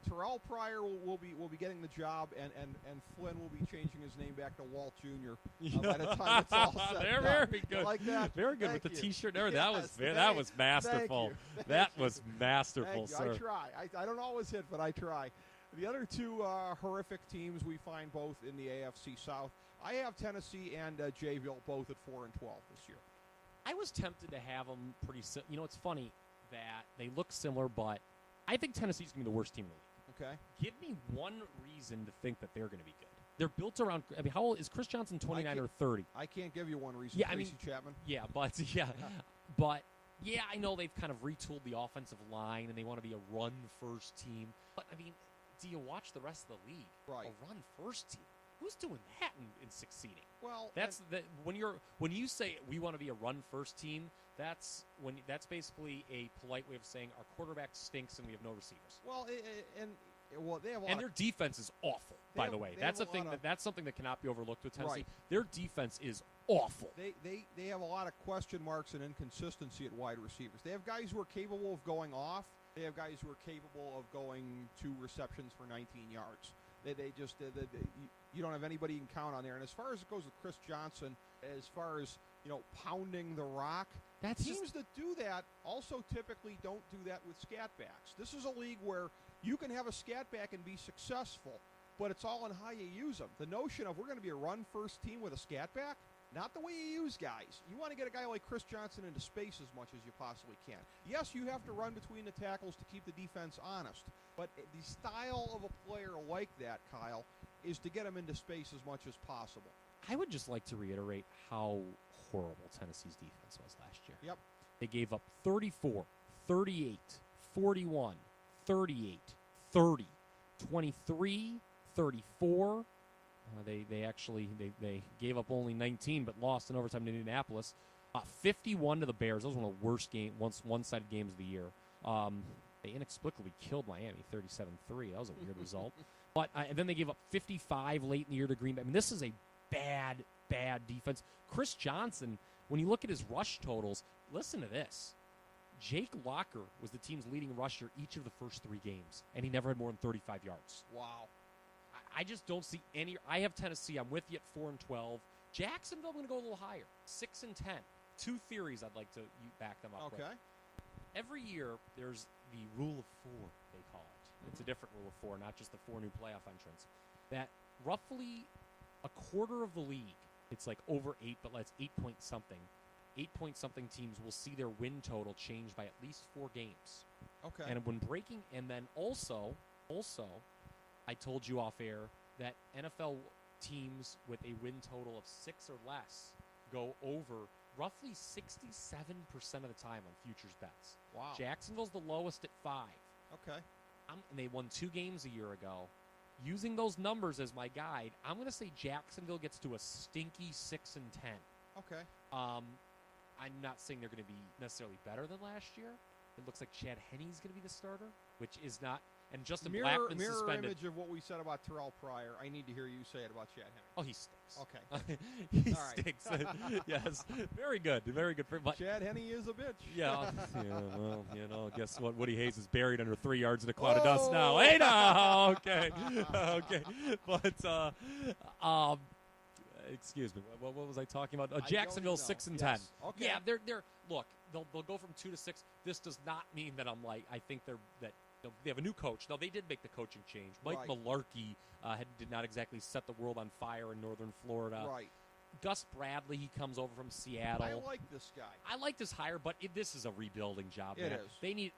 Terrell Pryor will be getting the job, and Flynn will be changing his name back to Walt Jr. By the time it's all set. They're very good. You like that? Very good Thank with the you. T-shirt. That was masterful. Thank you. Was masterful, sir. I try. I don't always hit, but I try. The other 2 horrific teams we find both in the AFC South. I have Tennessee and Jayville both at 4-12 this year. I was tempted to have them pretty. It's funny that they look similar, but I think Tennessee's going to be the worst team in the league. Okay. Give me one reason to think that they're going to be good. They're built around. I mean, how old is Chris Johnson? 29 or 30? I can't give you one reason. Yeah, Tracy Chapman. Yeah, but I know they've kind of retooled the offensive line and they want to be a run-first team. But I mean, do you watch the rest of the league? Right. A run-first team. Who's doing that in succeeding? Well, when you say we want to be a run-first team, that's basically a polite way of saying our quarterback stinks and we have no receivers. Well, they have a lot and their defense is awful. By the way, that's that's something that cannot be overlooked with Tennessee. Right. Their defense is awful. They have a lot of question marks and inconsistency at wide receivers. They have guys who are capable of going off. They have guys who are capable of going 2 receptions for 19 yards. You don't have anybody you can count on there. And as far as it goes with Chris Johnson, as far as pounding the rock, teams that do that also typically don't do that with scat backs. This is a league where you can have a scat back and be successful, but it's all in how you use them. The notion of we're going to be a run-first team with a scat back, not the way you use guys. You want to get a guy like Chris Johnson into space as much as you possibly can. Yes, you have to run between the tackles to keep the defense honest, but the style of a player like that, Kyle, is to get him into space as much as possible. I would just like to reiterate how horrible Tennessee's defense was last year. Yep. They gave up 34, 38, 41, 38, 30, 23, 34. They gave up only 19, but lost in overtime to Indianapolis. 51 to the Bears. That was one of the worst one-sided games of the year. They inexplicably killed Miami 37-3. That was a weird result. But and then they gave up 55 late in the year to Green Bay. I mean, this is a bad bad defense. Chris Johnson, when you look at his rush totals, listen to this. Jake Locker was the team's leading rusher each of the first 3 games, and he never had more than 35 yards. Wow. I just don't see any. I have Tennessee. I'm with you at 4-12. Jacksonville, I'm going to go a little higher, 6-10. 2 theories I'd like to back them up with. Every year, there's the rule of 4, they call it. It's a different rule of 4, not just the 4 new playoff entrants. That roughly a quarter of the league, it's like over 8, but let's 8-point-something. 8-point-something teams will see their win total change by at least 4 games. Okay. And when breaking, and then also, I told you off air that NFL teams with a win total of 6 or less go over roughly 67% of the time on futures bets. Wow. Jacksonville's the lowest at 5. Okay. And they won 2 games a year ago. Using those numbers as my guide, I'm going to say Jacksonville gets to a stinky 6-10. Okay. I'm not saying they're going to be necessarily better than last year. It looks like Chad Henney's going to be the starter, which is not. And Justin Blackman's suspended. Mirror image of what we said about Terrell Pryor. I need to hear you say it about Chad Henne. Oh, he stinks. Okay. He All right. stinks. Yes. Very good. Very good. But Chad Henne is a bitch. Yeah. Well, guess what? Woody Hayes is buried under 3 yards in a cloud of dust now. Hey, no. Okay. Okay. But, excuse me. What was I talking about? Jacksonville 6-10. Yes. Okay. Yeah, they're look. They'll go from 2 to 6. This does not mean that I'm like I think they have a new coach. No, they did make the coaching change. Mike Mularkey did not exactly set the world on fire in northern Florida. Right. Gus Bradley, he comes over from Seattle. I like this guy. I like this hire, but this is a rebuilding job. It man. is. They need.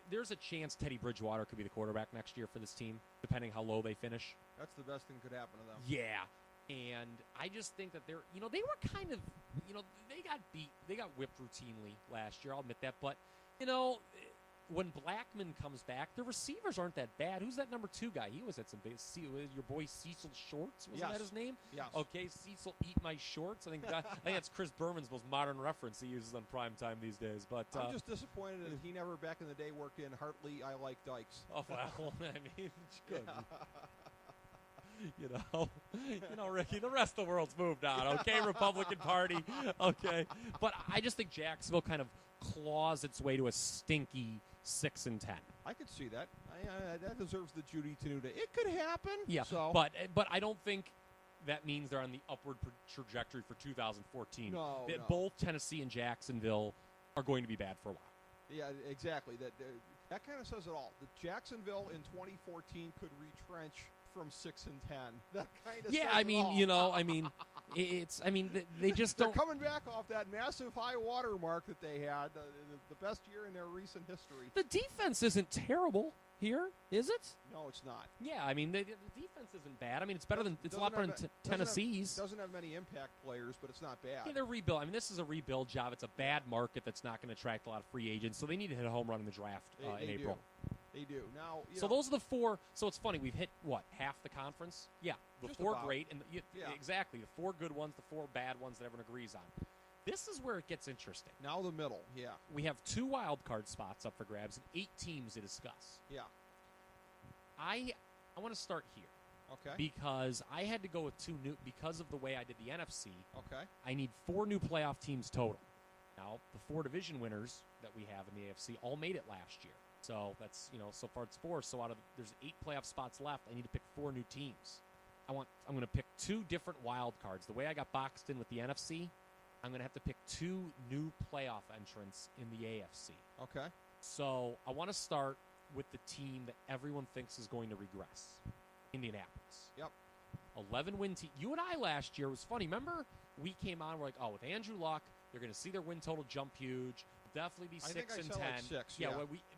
There's a chance Teddy Bridgewater could be the quarterback next year for this team, depending how low they finish. That's the best thing could happen to them. Yeah. And I just think that they were kind of, they got beat. They got whipped routinely last year. I'll admit that. But, when Blackman comes back, the receivers aren't that bad. Who's that number 2 guy? He was at some base. Your boy Cecil Shorts, wasn't that his name? Yes. Okay, Cecil, eat my shorts. I think that's Chris Berman's most modern reference he uses on primetime these days. But I'm just disappointed that he never back in the day worked in Hartley. I like Dykes. Oh well, I mean, good. Yeah. Ricky, the rest of the world's moved on. Okay, Republican Party. Okay, but I just think Jacksonville kind of claws its way to a stinky 6-10. I could see that. That deserves the Judy Tenuta. It could happen. Yeah, so. but I don't think that means they're on the upward trajectory for 2014. No. Both Tennessee and Jacksonville are going to be bad for a while. Yeah, exactly. That kind of says it all. The Jacksonville in 2014 could retrench from 6-10. That kind of yeah. says I mean, it all. They just They're don't. coming back off that massive high water mark that they had, the best year in their recent history. The defense isn't terrible here, is it? No, it's not. Yeah, I mean the defense isn't bad. I mean it's better than a lot better than Tennessee's. Doesn't have many impact players, but it's not bad. Yeah, they're rebuild. I mean this is a rebuild job. It's a bad market that's not going to attract a lot of free agents, so they need to hit a home run in the draft in April. They do. Now, so those are the 4. So it's funny. We've hit, half the conference? Yeah. The Just 4 about. great. And exactly. The 4 good ones, the 4 bad ones that everyone agrees on. This is where it gets interesting. Now the middle, yeah. We have 2 wild card spots up for grabs and 8 teams to discuss. Yeah. I want to start here. Okay. Because I had to go with 2 new, because of the way I did the NFC. Okay. I need 4 new playoff teams total. Now, the 4 division winners that we have in the AFC all made it last year. So that's, so far it's 4. So there's 8 playoff spots left. I need to pick 4 new teams. I'm going to pick 2 different wild cards. The way I got boxed in with the NFC, I'm going to have to pick 2 new playoff entrants in the AFC. Okay. So I want to start with the team that everyone thinks is going to regress, Indianapolis. Yep. 11-win team. You and I last year was funny. Remember, we came on, we're like, with Andrew Luck, they're going to see their win total jump huge. Definitely be 6-10. I think I said like 6. Yeah.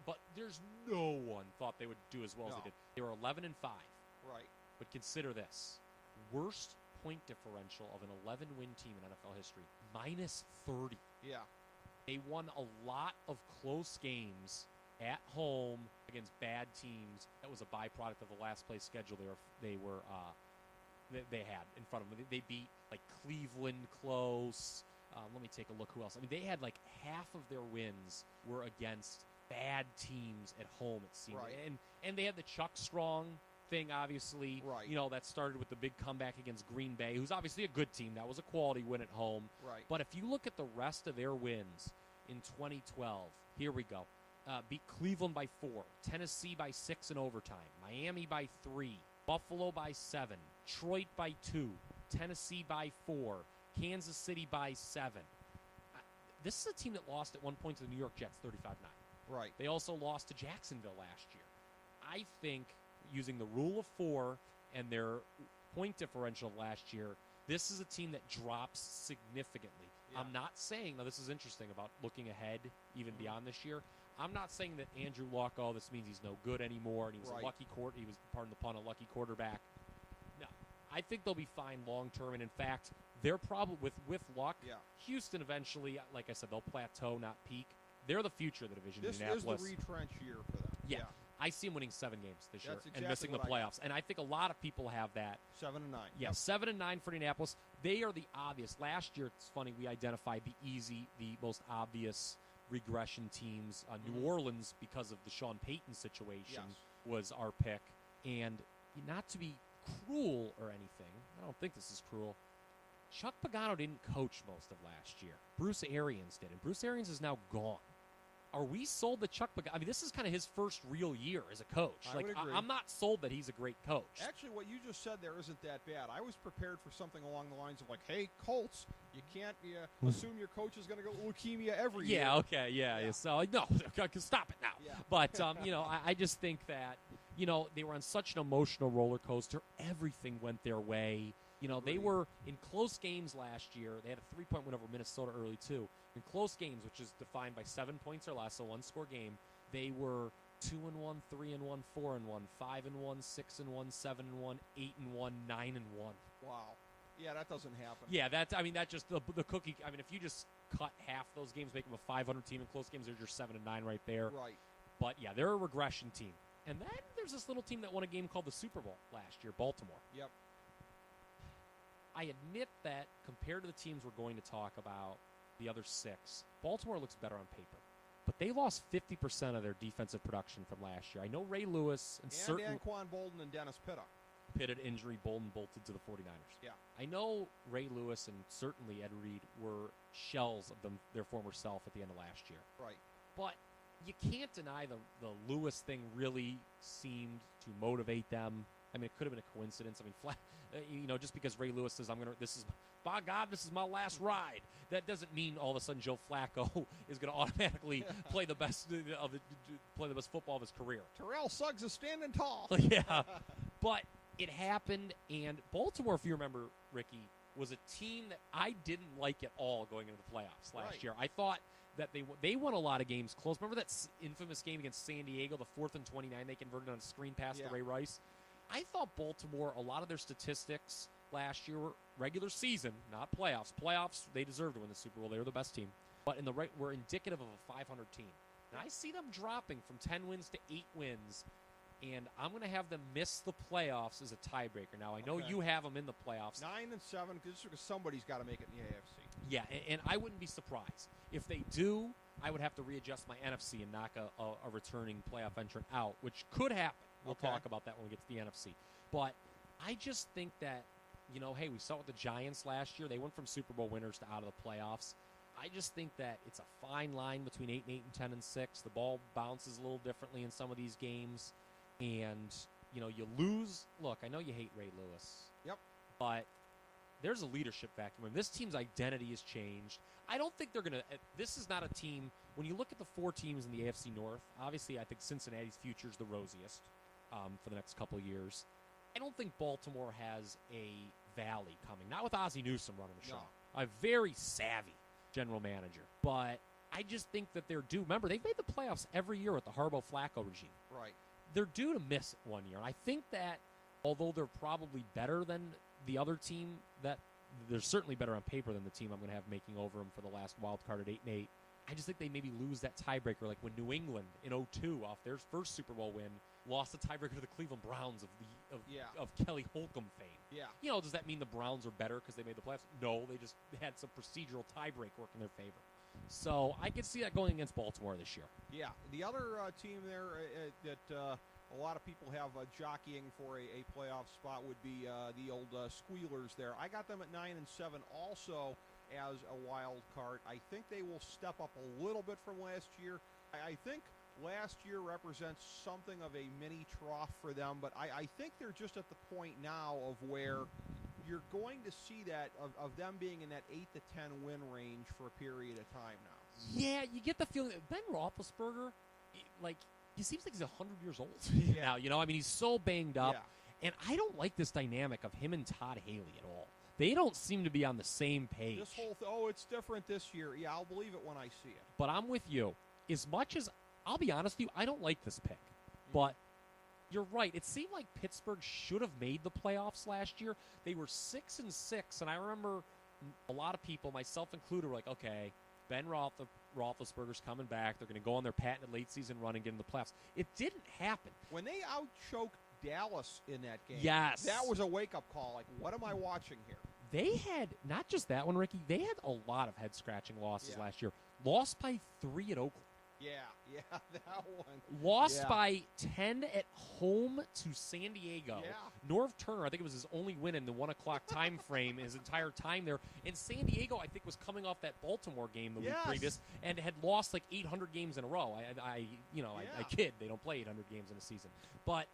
But there's no one thought they would do as well as they did. They were 11-5. Right. But consider this: worst point differential of an 11-win team in NFL history, -30. Yeah. They won a lot of close games at home against bad teams. That was a byproduct of the last place schedule they had in front of them. They beat like Cleveland close. Let me take a look who else. I mean, they had like half of their wins were against bad teams at home, it seemed. Right. And they had the Chuck Strong thing, obviously, Right. that started with the big comeback against Green Bay, who's obviously a good team. That was a quality win at home. Right. But if you look at the rest of their wins in 2012, here we go. Beat Cleveland by 4, Tennessee by 6 in overtime, Miami by 3, Buffalo by 7, Detroit by 2, Tennessee by 4, Kansas City by 7. This is a team that lost at one point to the New York Jets 35-9. Right. They also lost to Jacksonville last year. I think using the rule of 4 and their point differential last year, this is a team that drops significantly. Yeah. I'm not saying, now this is interesting about looking ahead even beyond this year, I'm not saying that Andrew Luck, this means he's no good anymore, and he was Right. he was, pardon the pun, a lucky quarterback. No, I think they'll be fine long term, and in fact, they're probably, with Luck, Yeah. Houston eventually, like I said, they'll plateau, not peak. They're the future of the division in This is Indianapolis. the retrench year for them. Yeah. I see them winning 7 games this year That's and exactly missing the what I got. playoffs. And I think a lot of people have that. 7-9. Yeah, 7-9 for Indianapolis. They are the obvious. Last year, it's funny, we identified the most obvious regression teams. New Orleans, because of the Sean Payton situation, Yes. was our pick. And not to be cruel or anything, I don't think this is cruel, Chuck Pagano didn't coach most of last year. Bruce Arians did, and Bruce Arians is now gone. Are we sold that Chuck Pagano? I mean, this is kind of his first real year as a coach. I would agree. I'm not sold that he's a great coach. Actually, what you just said there isn't that bad. I was prepared for something along the lines of like, "Hey, Colts, you can't assume your coach is going to go leukemia every year." Yeah, okay, yeah. So, no, stop it now. Yeah. But, I just think that, they were on such an emotional roller coaster. Everything went their way. They Agreed. were in close games last year. They had a 3-point win over Minnesota early, too. In close games, which is defined by 7 points or less, a one-score game, they were 2-1, 3-1, 4-1, 5-1, 6-1, 7-1, 8-1, 9-1. Wow. Yeah, that doesn't happen. Yeah, that's just the cookie. I mean, if you just cut half those games, make them a 500 team in close games, there's your 7-9 right there. Right. But yeah, they're a regression team. And then there's this little team that won a game called the Super Bowl last year, Baltimore. Yep. I admit that compared to the teams we're going to talk about, the other 6, Baltimore looks better on paper. But they lost 50% of their defensive production from last year. I know Ray Lewis and certainly Anquan Bolden and Dennis Pitta. pitted injury, Bolden bolted to the 49ers. Yeah. I know Ray Lewis and certainly Ed Reed were shells of their former self at the end of last year. Right. But you can't deny the Lewis thing really seemed to motivate them. I mean, it could have been a coincidence. I mean, just because Ray Lewis says, by God, this is my last ride, that doesn't mean all of a sudden Joe Flacco is going to automatically play the best football of his career. Terrell Suggs is standing tall. Yeah, but it happened, and Baltimore, if you remember, Ricky, was a team that I didn't like at all going into the playoffs last year. I thought that they won a lot of games close. Remember that infamous game against San Diego, the 4th and 29 they converted on a screen pass to Ray Rice? I thought Baltimore, a lot of their statistics last year were regular season, not playoffs. Playoffs, they deserved to win the Super Bowl. They were the best team. But were indicative of a 500 team. And I see them dropping from 10 wins to 8 wins, and I'm going to have them miss the playoffs as a tiebreaker. Now, I know you have them in the playoffs. 9 and 7, because somebody's got to make it in the AFC. Yeah, and I wouldn't be surprised. If they do, I would have to readjust my NFC and knock a returning playoff entrant out, which could happen. We'll talk about that when we get to the NFC. But I just think that, hey, we saw it with the Giants last year. They went from Super Bowl winners to out of the playoffs. I just think that it's a fine line between 8-8 and 10-6. The ball bounces a little differently in some of these games. And, you lose. Look, I know you hate Ray Lewis. Yep. But there's a leadership vacuum. This team's identity has changed. I don't think they're going to – this is not a team – when you look at the 4 teams in the AFC North, obviously I think Cincinnati's future is the rosiest for the next couple of years. I don't think Baltimore has a valley coming. Not with Ozzie Newsome running the show. No. A very savvy general manager. But I just think that they're due. Remember, they've made the playoffs every year with the Harbaugh-Flacco regime. Right. They're due to miss it one year. And I think that although they're probably better than the other team, that they're certainly better on paper than the team I'm going to have making over them for the last wild card at 8-8. I just think they maybe lose that tiebreaker, like when New England in 2002, off their first Super Bowl win, lost the tiebreaker to the Cleveland Browns of Kelly Holcomb fame. Yeah. Does that mean the Browns are better because they made the playoffs? No, they just had some procedural tiebreak work in their favor. So I could see that going against Baltimore this year. Yeah. The other team there that a lot of people have jockeying for a playoff spot would be the old Squealers there. I got them at 9-7 also as a wild card. I think they will step up a little bit from last year. I think last year represents something of a mini trough for them, but I think they're just at the point now of where you're going to see that of them being in that 8 to 10 win range for a period of time now. Yeah, you get the feeling that Ben Roethlisberger, he seems like he's 100 years old now. I mean, he's so banged up, and I don't like this dynamic of him and Todd Haley at all. They don't seem to be on the same page. This whole it's different this year. Yeah, I'll believe it when I see it. But I'm with you. As much as, I'll be honest with you, I don't like this pick. But you're right. It seemed like Pittsburgh should have made the playoffs last year. They were 6-6, and I remember a lot of people, myself included, were like, okay, Ben Roethlisberger's coming back. They're going to go on their patented late season run and get in the playoffs. It didn't happen. When they outchoked Dallas in that game, yes, that was a wake-up call. Like, what am I watching here? They had, not just that one, Ricky, they had a lot of head-scratching losses last year. Lost by 3 at Oakland. Yeah, that one. Lost by 10 at home to San Diego. Yeah. Norv Turner, I think it was his only win in the 1 o'clock time frame his entire time there. And San Diego, I think, was coming off that Baltimore game the week previous and had lost like 800 games in a row. I kid. They don't play 800 games in a season. But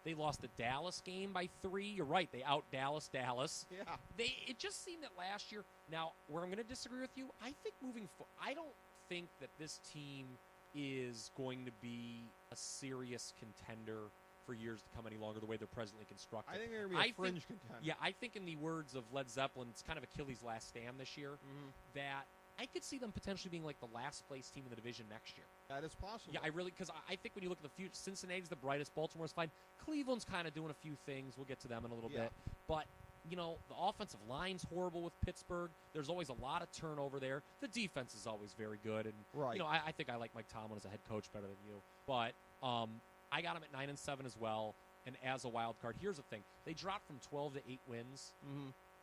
they lost the Dallas game by 3. You're right. They out-Dallas. Yeah. It just seemed that last year. Now, where I'm going to disagree with you, I think moving forward, I don't think that this team is going to be a serious contender for years to come any longer the way they're presently constructed. I think they're going to be a fringe contender. Yeah, I think in the words of Led Zeppelin, it's kind of Achilles' last stand this year, that I could see them potentially being like the last place team in the division next year. That is possible. Yeah, because I think when you look at the future, Cincinnati's the brightest, Baltimore's fine. Cleveland's kind of doing a few things. We'll get to them in a little bit. But the offensive line's horrible with Pittsburgh. There's always a lot of turnover there. The defense is always very good. And, I think I like Mike Tomlin as a head coach better than you. But I got him at 9-7 as well. And as a wild card, here's the thing. They dropped from 12 to 8 wins.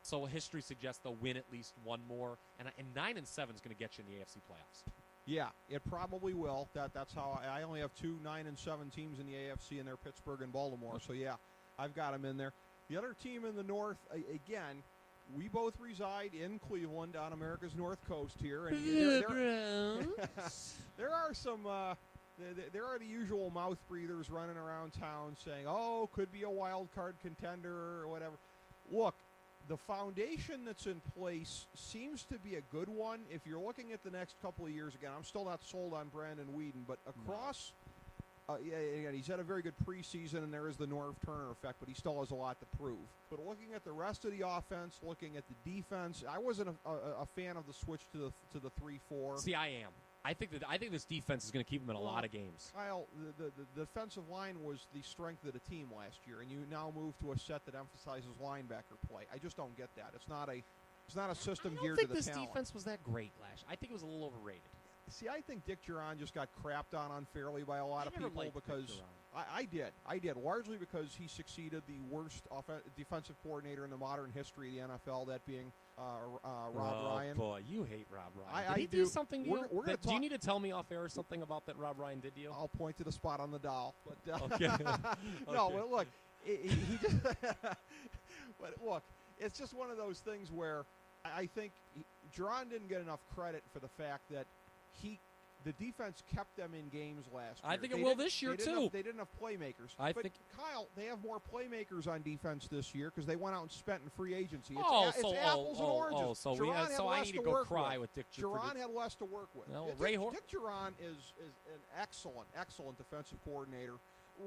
So history suggests they'll win at least one more. And 9-7 is going to get you in the AFC playoffs. Yeah, it probably will. That's how I only have 2 9-7 teams in the AFC, and they're Pittsburgh and Baltimore. So, yeah, I've got them in there. The other team in the North, again, we both reside in Cleveland on America's North Coast here. And there are some, there are the usual mouth breathers running around town saying, oh, could be a wild card contender or whatever. Look, the foundation that's in place seems to be a good one. If you're looking at the next couple of years, again, I'm still not sold on Brandon Weeden, but across again, he's had a very good preseason, and there is the Norv Turner effect, but he still has a lot to prove. But looking at the rest of the offense, looking at the defense, I wasn't a fan of the switch to the 3-4. See, I am. I think this defense is going to keep them in a lot of games. Kyle, the defensive line was the strength of the team last year, and you now move to a set that emphasizes linebacker play. I just don't get that. It's not a system geared to the talent. I don't think this defense was that great last year. I think it was a little overrated. See, I think Dick Duran just got crapped on unfairly by a lot of people because I did largely because he succeeded the worst defensive coordinator in the modern history of the NFL, that being Rob Ryan. Oh boy, you hate Rob Ryan. Did he do something to you? Do you need to tell me off air something about that Rob Ryan did to you? I'll point to the spot on the doll. But okay. No, but look, he just. But look, it's just one of those things where I think Duran didn't get enough credit for the fact that the defense kept them in games last year. I think it will this year, too. They didn't have playmakers. But Kyle, they have more playmakers on defense this year because they went out and spent in free agency. It's apples and oranges. So I need to go cry with Dick Duran. Duran had less to work with. No, Dick Duran is an excellent defensive coordinator.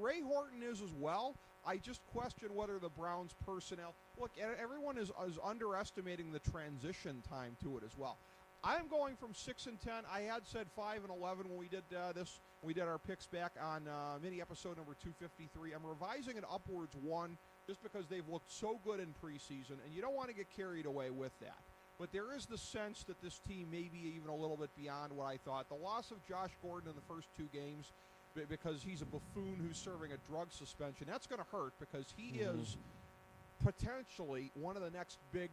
Ray Horton is as well. I just question whether the Browns' personnel... Look, everyone is underestimating the transition time to it as well. I'm going from 6-10. I had said 5-11 when we did this. We did our picks back on mini episode number 253. I'm revising it upwards 1 just because they've looked so good in preseason, and you don't want to get carried away with that. But there is the sense that this team may be even a little bit beyond what I thought. The loss of Josh Gordon in the first 2 games because he's a buffoon who's serving a drug suspension, that's going to hurt because he is potentially one of the next big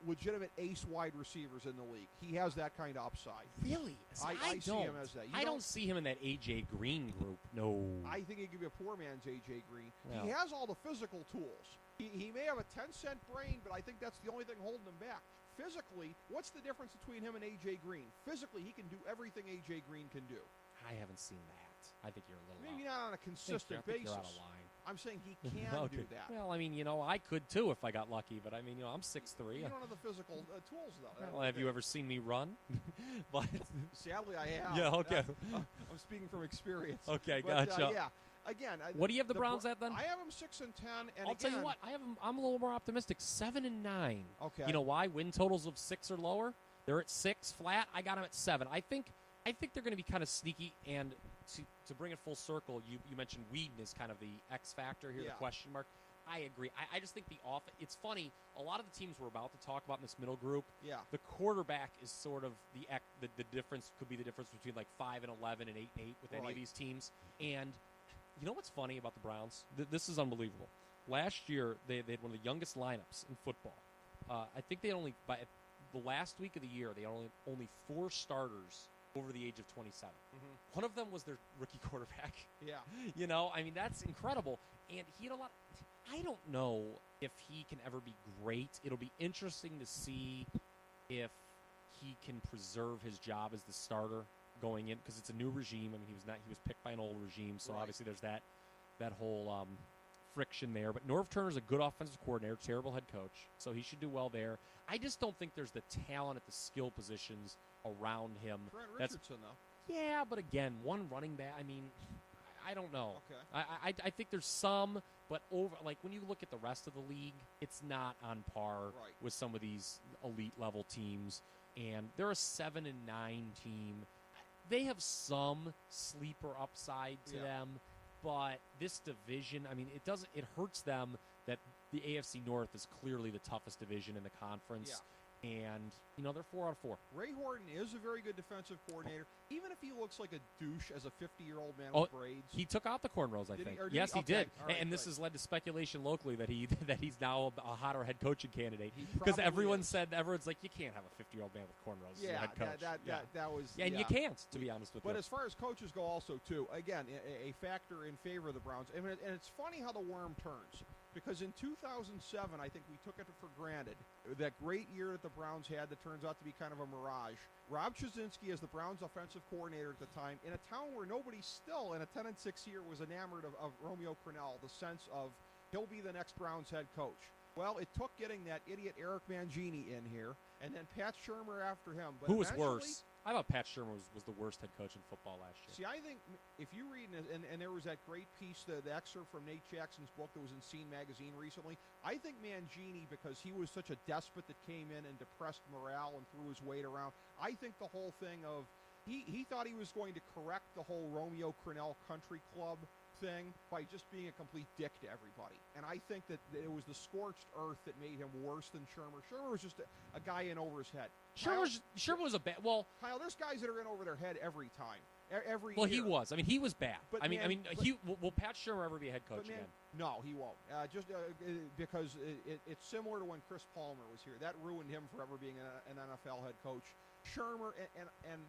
legitimate ace wide receivers in the league. He has that kind of upside. Really? I see him as that. I don't see him in that A.J. Green group. No. I think he could be a poor man's A.J. Green. Well. He has all the physical tools. He may have a 10-cent brain, but I think that's the only thing holding him back. Physically, what's the difference between him and A.J. Green? Physically, he can do everything A.J. Green can do. I haven't seen that. I think you're a little Maybe out. not on a consistent basis. You're out of line. I'm saying he can Okay. do that. Well, I mean, I could too if I got lucky, but I mean, I'm 6'3". You don't have the physical tools, though. Well, have you ever seen me run? But sadly, I have. Yeah, okay. I'm speaking from experience. Okay, but, gotcha. Yeah. Again, what do you have the Browns at then? I have them 6-10, and I'll tell you what, I have them. I'm a little more optimistic. 7-9. Okay. You know why? Win totals of 6 or lower. They're at 6 flat. I got them at 7. I think they're going to be kind of sneaky. And to bring it full circle, you mentioned Whedon is kind of the X factor here, the question mark. I agree. I just think the it's funny. A lot of the teams we're about to talk about in this middle group, the quarterback is sort of the difference. Could be the difference between like 5-11 and 8-8 with any of these teams. And you know what's funny about the Browns? This is unbelievable. Last year, they had one of the youngest lineups in football. I think they only, by the last week of the year, they only 4 starters over the age of 27. Mm-hmm. One of them was their rookie quarterback. Yeah. I mean, that's incredible. And he had a lot. I don't know if he can ever be great. It'll be interesting to see if he can preserve his job as the starter going in, because it's a new regime. I mean, he was picked by an old regime, so obviously there's that whole friction there. But Norv Turner's a good offensive coordinator, terrible head coach, so he should do well there. I just don't think there's the talent at the skill positions around him. Trent Richardson, though. Yeah, but again, one running back. I mean, I don't know. Okay. I think there's some, but when you look at the rest of the league, it's not on par with some of these elite level teams. And they're a 7-9 team. They have some sleeper upside to them, but this division, I mean, it hurts them that the AFC North is clearly the toughest division in the conference. Yeah. And, they're 4 out of 4. Ray Horton is a very good defensive coordinator, even if he looks like a douche as a 50-year-old man with braids. He took out the cornrows, I think. Yes, he did. And this has led to speculation locally that he's now a hotter head coaching candidate. Because everyone's like, you can't have a 50-year-old man with cornrows as a head coach. That was... And you can't, to be honest with you. But as far as coaches go also, too, again, a factor in favor of the Browns. And it's funny how the worm turns. Because in 2007, I think we took it for granted, that great year that the Browns had that turns out to be kind of a mirage. Rob Chudzinski, as the Browns offensive coordinator at the time, in a town where nobody still, in a 10-6 year, was enamored of Romeo Crennel, the sense of he'll be the next Browns head coach. Well, it took getting that idiot Eric Mangini in here, and then Pat Shurmur after him. But who was worse? I thought Pat Shurmur was the worst head coach in football last year. See, I think if you read, and there was that great piece, the excerpt from Nate Jackson's book that was in Scene magazine recently, I think Mangini, because he was such a despot that came in and depressed morale and threw his weight around, I think the whole thing of, he thought he was going to correct the whole Romeo Crennel Country Club thing by just being a complete dick to everybody. And I think that it was the scorched earth that made him worse than Shurmur. Shurmur was just a guy in over his head. Shurmur was a bad... Well, Kyle, there's guys that are in over their head every time. Every year. He was. I mean, he was bad. But will Pat Shurmur ever be a head coach again? No, he won't. Because it's similar to when Chris Palmer was here. That ruined him forever being an NFL head coach. Shurmur, and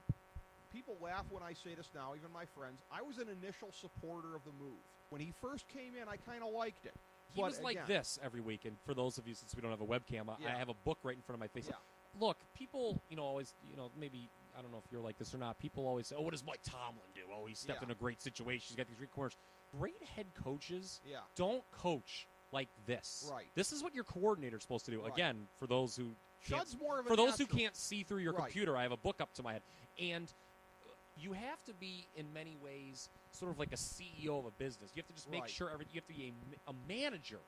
people laugh when I say this now, even my friends. I was an initial supporter of the move. When he first came in, I kind of liked it. He was like this every week. And for those of you, since we don't have a webcam, I have a book right in front of my face. Yeah. Look, people, always, maybe, I don't know if you're like this or not, people always say, oh, what does Mike Tomlin do? Oh, he stepped in a great situation. He's got these great corners. Great head coaches don't coach like this. Right. This is what your coordinator's supposed to do. Right. Again, for those who who can't see through your computer, I have a book up to my head. And you have to be, in many ways, sort of like a CEO of a business. You have to just make sure you have to be a manager,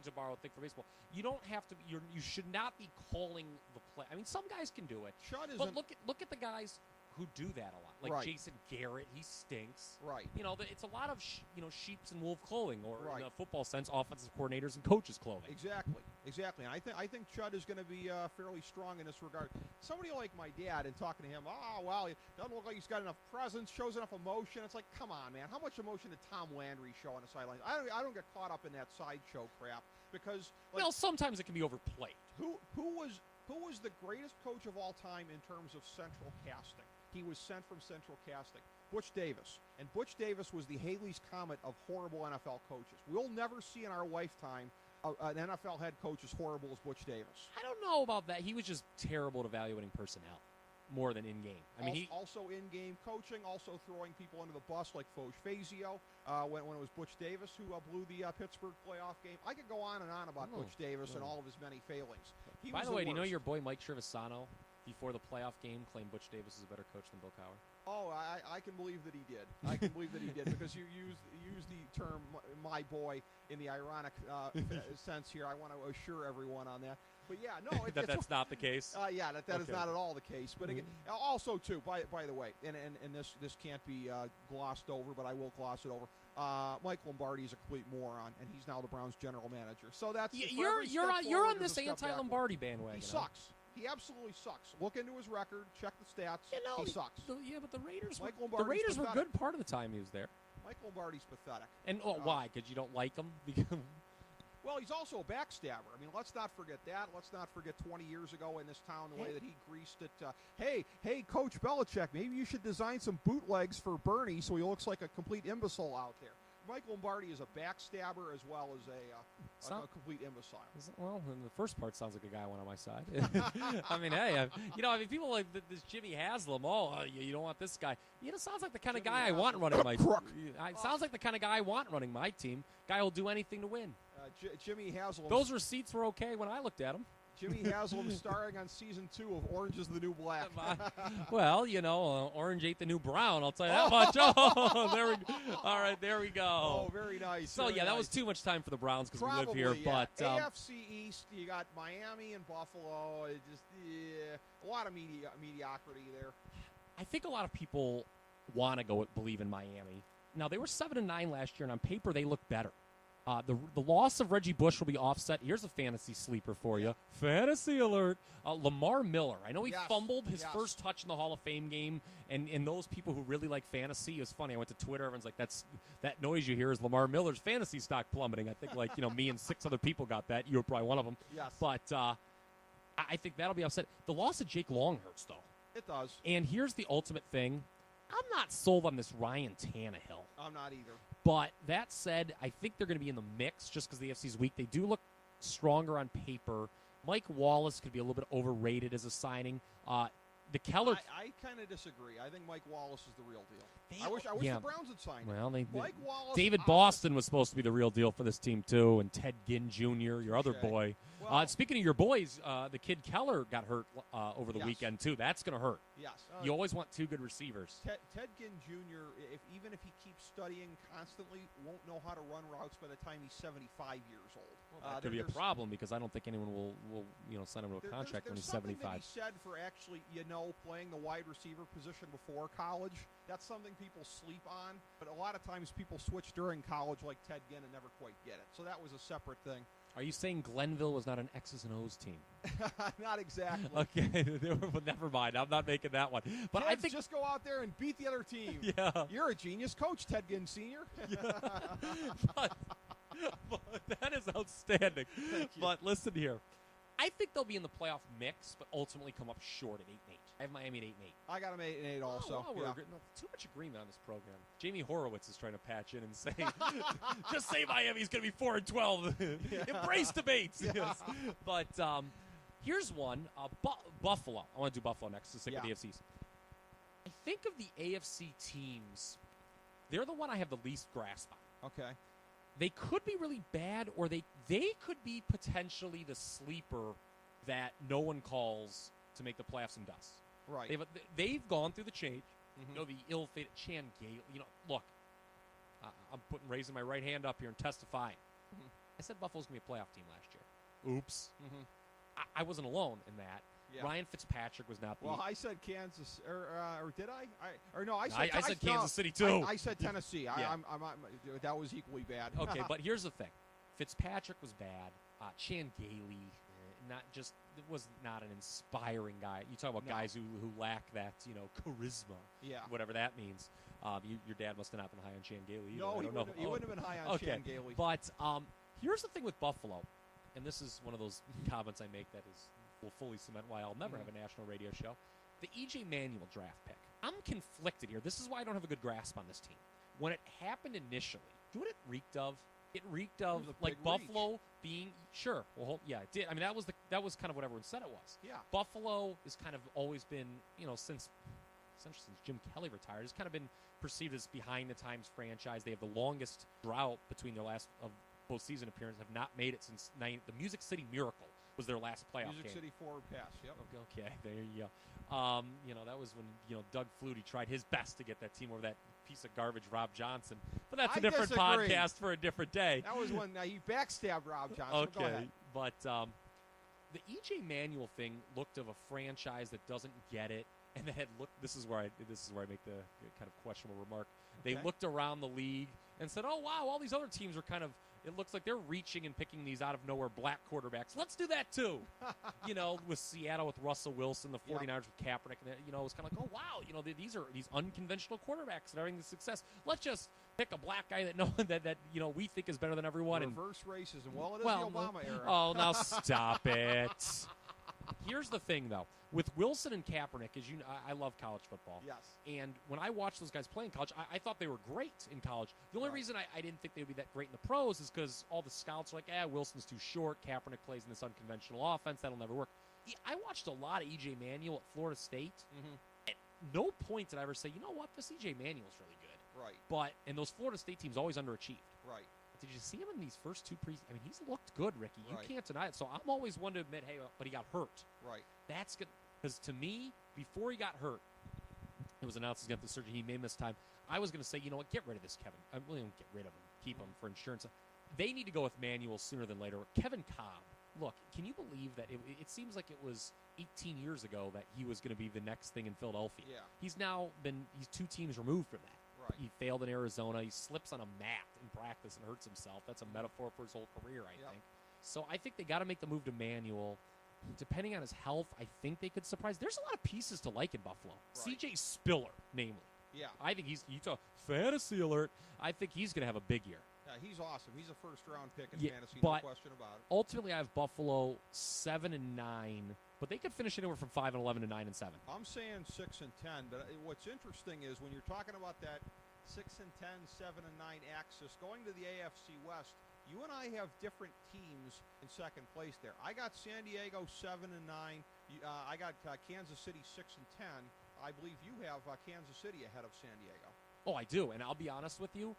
to borrow a thing for baseball. You don't have to. You should not be calling the play. I mean, some guys can do it, but look at the guys who do that a lot, like Jason Garrett. He stinks. Right. It's a lot of sheep's and wolf clothing, or in a football sense, offensive coordinators and coaches' clothing. Exactly. And I think Chud is going to be fairly strong in this regard. Somebody like my dad, and talking to him, he doesn't look like he's got enough presence, shows enough emotion. It's like, come on, man. How much emotion did Tom Landry show on the sidelines? I don't get caught up in that sideshow crap because. Well, sometimes it can be overplayed. Who was Who was the greatest coach of all time in terms of central casting? He was sent from central casting. Butch Davis. And Butch Davis was the Halley's Comet of horrible NFL coaches. We'll never see in our lifetime an NFL head coach as horrible as Butch Davis. I don't know about that. He was just terrible at evaluating personnel more than in-game. I mean, also in-game coaching, also throwing people under the bus like Foch Fazio when it was Butch Davis who blew the Pittsburgh playoff game. I could go on and on about Butch Davis and all of his many failings. By the way, do you know your boy Mike Trevisano, before the playoff game, claimed Butch Davis is a better coach than Bill Cowher? Oh, I can believe that he did. I can believe that he did because you use the term "my boy" in the ironic sense here. I want to assure everyone on that. But yeah, no, that's not the case. Yeah, that is not at all the case. But again, also too, by the way, and this can't be glossed over, but I will gloss it over. Mike Lombardi is a complete moron, and he's now the Browns general manager. So that's you're on this anti-Lombardi bandwagon. He sucks. He absolutely sucks. Look into his record. Check the stats. He sucks. But the Raiders were a good part of the time he was there. Mike Lombardi's pathetic. And why? Because you don't like him? Well, he's also a backstabber. I mean, let's not forget that. Let's not forget 20 years ago in this town the way that he greased it. Hey, Coach Belichick, maybe you should design some bootlegs for Bernie so he looks like a complete imbecile out there. Mike Lombardi is a backstabber as well as a complete imbecile. Well, the first part sounds like a guy I want on my side. I mean, hey, people like this Jimmy Haslam. You don't want this guy. It sounds like the kind of guy I want running my team. Sounds like the kind of guy I want running my team. Guy who'll do anything to win. Jimmy Haslam. Those receipts were okay when I looked at them. Jimmy Haslam starring on season 2 of Orange is the New Black. Well, Orange ain't the new brown. I'll tell you that much. Oh, there we go. Oh, very nice. So that was too much time for the Browns because we live here. Yeah. But AFC East, you got Miami and Buffalo. A lot of mediocrity there. I think a lot of people want to believe in Miami. Now they were 7-9 last year, and on paper they look better. The loss of Reggie Bush will be offset. Here's a fantasy sleeper for you. Fantasy alert. Lamar Miller. I know he fumbled his first touch in the Hall of Fame game, and those people who really like fantasy, it was funny. I went to Twitter. Everyone's like, that noise you hear is Lamar Miller's fantasy stock plummeting. I think me and 6 other people got that. You were probably one of them. Yes. But I think that'll be offset. The loss of Jake Long hurts, though. It does. And here's the ultimate thing. I'm not sold on this Ryan Tannehill. I'm not either. But that said, I think they're going to be in the mix just because the AFC's weak. They do look stronger on paper. Mike Wallace could be a little bit overrated as a signing. The Keller. I kind of disagree. I think Mike Wallace is the real deal. I wish the Browns had signed him. Well, Mike Wallace. David Boston was supposed to be the real deal for this team too, and Ted Ginn Jr., your other boy. Well, speaking of your boys, the kid Keller got hurt over the weekend too. That's going to hurt. Yes. You always want 2 good receivers. Ted Ginn Jr., even if he keeps studying constantly, won't know how to run routes by the time he's 75 years old. Well, that could be a problem because I don't think anyone will send him to a contract when he's 75. There's something to be said for actually, playing the wide receiver position before college. That's something people sleep on. But a lot of times people switch during college like Ted Ginn and never quite get it. So that was a separate thing. Are you saying Glenville was not an X's and O's team? Not exactly. Okay, never mind. I'm not making that one. But Kids, I think just go out there and beat the other team. Yeah, you're a genius coach, Ted Ginn Sr. but that is outstanding. But listen here. I think they'll be in the playoff mix, but ultimately come up short at 8-8. I have Miami at 8-8. I got them 8-8 also. We're too much agreement on this program. Jamie Horowitz is trying to patch in and say, just say Miami's going to be 4-12. Embrace debates. Yes. But here's one. Buffalo. I want to do Buffalo next to stick with the AFCs. I think of the AFC teams, they're the one I have the least grasp on. Okay. They could be really bad, or they could be potentially the sleeper that no one calls to make the playoffs and does. Right. They've gone through the change. Mm-hmm. The ill-fated Chan Gailey. Look, I'm raising my right hand up here and testifying. Mm-hmm. I said Buffalo's going to be a playoff team last year. Oops. Mm-hmm. I wasn't alone in that. Yeah. Ryan Fitzpatrick was not the... Well, I said Kansas, or did I? I said Kansas City, too. I said Tennessee. Yeah. That was equally bad. Okay, but here's the thing. Fitzpatrick was bad. Chan Gailey was not an inspiring guy. You talk about guys who lack that, charisma. Yeah. Whatever that means. Your dad must have not been high on Chan Gailey either. No, he wouldn't have been high on Chan Gailey. But here's the thing with Buffalo, and this is one of those comments I make that is will fully cement why I'll never have a national radio show. The E.J. Manuel draft pick. I'm conflicted here. This is why I don't have a good grasp on this team. When it happened initially, do you know what it reeked of? It reeked of like Buffalo being sure. Well, yeah, it did. I mean, that was kind of what everyone said it was. Yeah. Buffalo has kind of always been, since Jim Kelly retired, has kind of been perceived as behind the times franchise. They have the longest drought between their last of postseason appearances. Have not made it since the Music City Miracle was their last playoff game. Music City forward pass. Yep. Okay, there you go. That was when Doug Flutie tried his best to get that team over that piece of garbage Rob Johnson. But that's a different podcast for a different day. That was when you backstabbed Rob Johnson. Okay, go ahead. But the E.J. Manuel thing looked of a franchise that doesn't get it, and that had looked. This is where I make the kind of questionable remark. They looked around the league and said, "Oh wow, all these other teams are kind of." It looks like they're reaching and picking these out of nowhere black quarterbacks. Let's do that too. With Seattle with Russell Wilson, the 49ers with Kaepernick, and it was kind of like, oh wow, these are these unconventional quarterbacks that are having the success. Let's just pick a black guy that we think is better than everyone. Reverse racism. Well, it is the Obama era. Oh, now stop it. Here's the thing, though. With Wilson and Kaepernick, as you know, I love college football. Yes. And when I watched those guys play in college, I thought they were great in college. The only reason I didn't think they would be that great in the pros is because all the scouts are like, Wilson's too short. Kaepernick plays in this unconventional offense. That'll never work. I watched a lot of E.J. Manuel at Florida State. Mm-hmm. At no point did I ever say, you know what, this E.J. Manuel's really good. And those Florida State teams always underachieved. Right. Did you see him in these first two I mean, he's looked good, Ricky. You can't deny it. So I'm always one to admit, hey, but he got hurt. Right. That's good. Because to me, before he got hurt, it was announced he's got the surgery. He may miss time. I was going to say, you know what, get rid of this Kevin. I'm really going to get rid of him. Keep him for insurance. They need to go with Manuel sooner than later. Kevin Cobb. Look, can you believe that it seems like it was 18 years ago that he was going to be the next thing in Philadelphia? Yeah. He's 2 teams removed from that. Right. He failed in Arizona. He slips on a mat in practice and hurts himself. That's a metaphor for his whole career, I think. So I think they got to make the move to Manuel. Depending on his health, I think they could surprise. There's a lot of pieces to like in Buffalo. Right. C.J. Spiller, namely. Yeah. I think you talk fantasy alert. I think he's going to have a big year. Yeah, he's awesome. He's a first-round pick in fantasy, no question about it. Ultimately, I have Buffalo 7-9, but they could finish anywhere from 5-11 to 9-7. I'm saying 6-10, but what's interesting is when you're talking about that 6-10, 7-9 axis going to the AFC West, you and I have different teams in second place there. I got San Diego 7-9. I got Kansas City 6-10. I believe you have Kansas City ahead of San Diego. Oh, I do, and I'll be honest with you.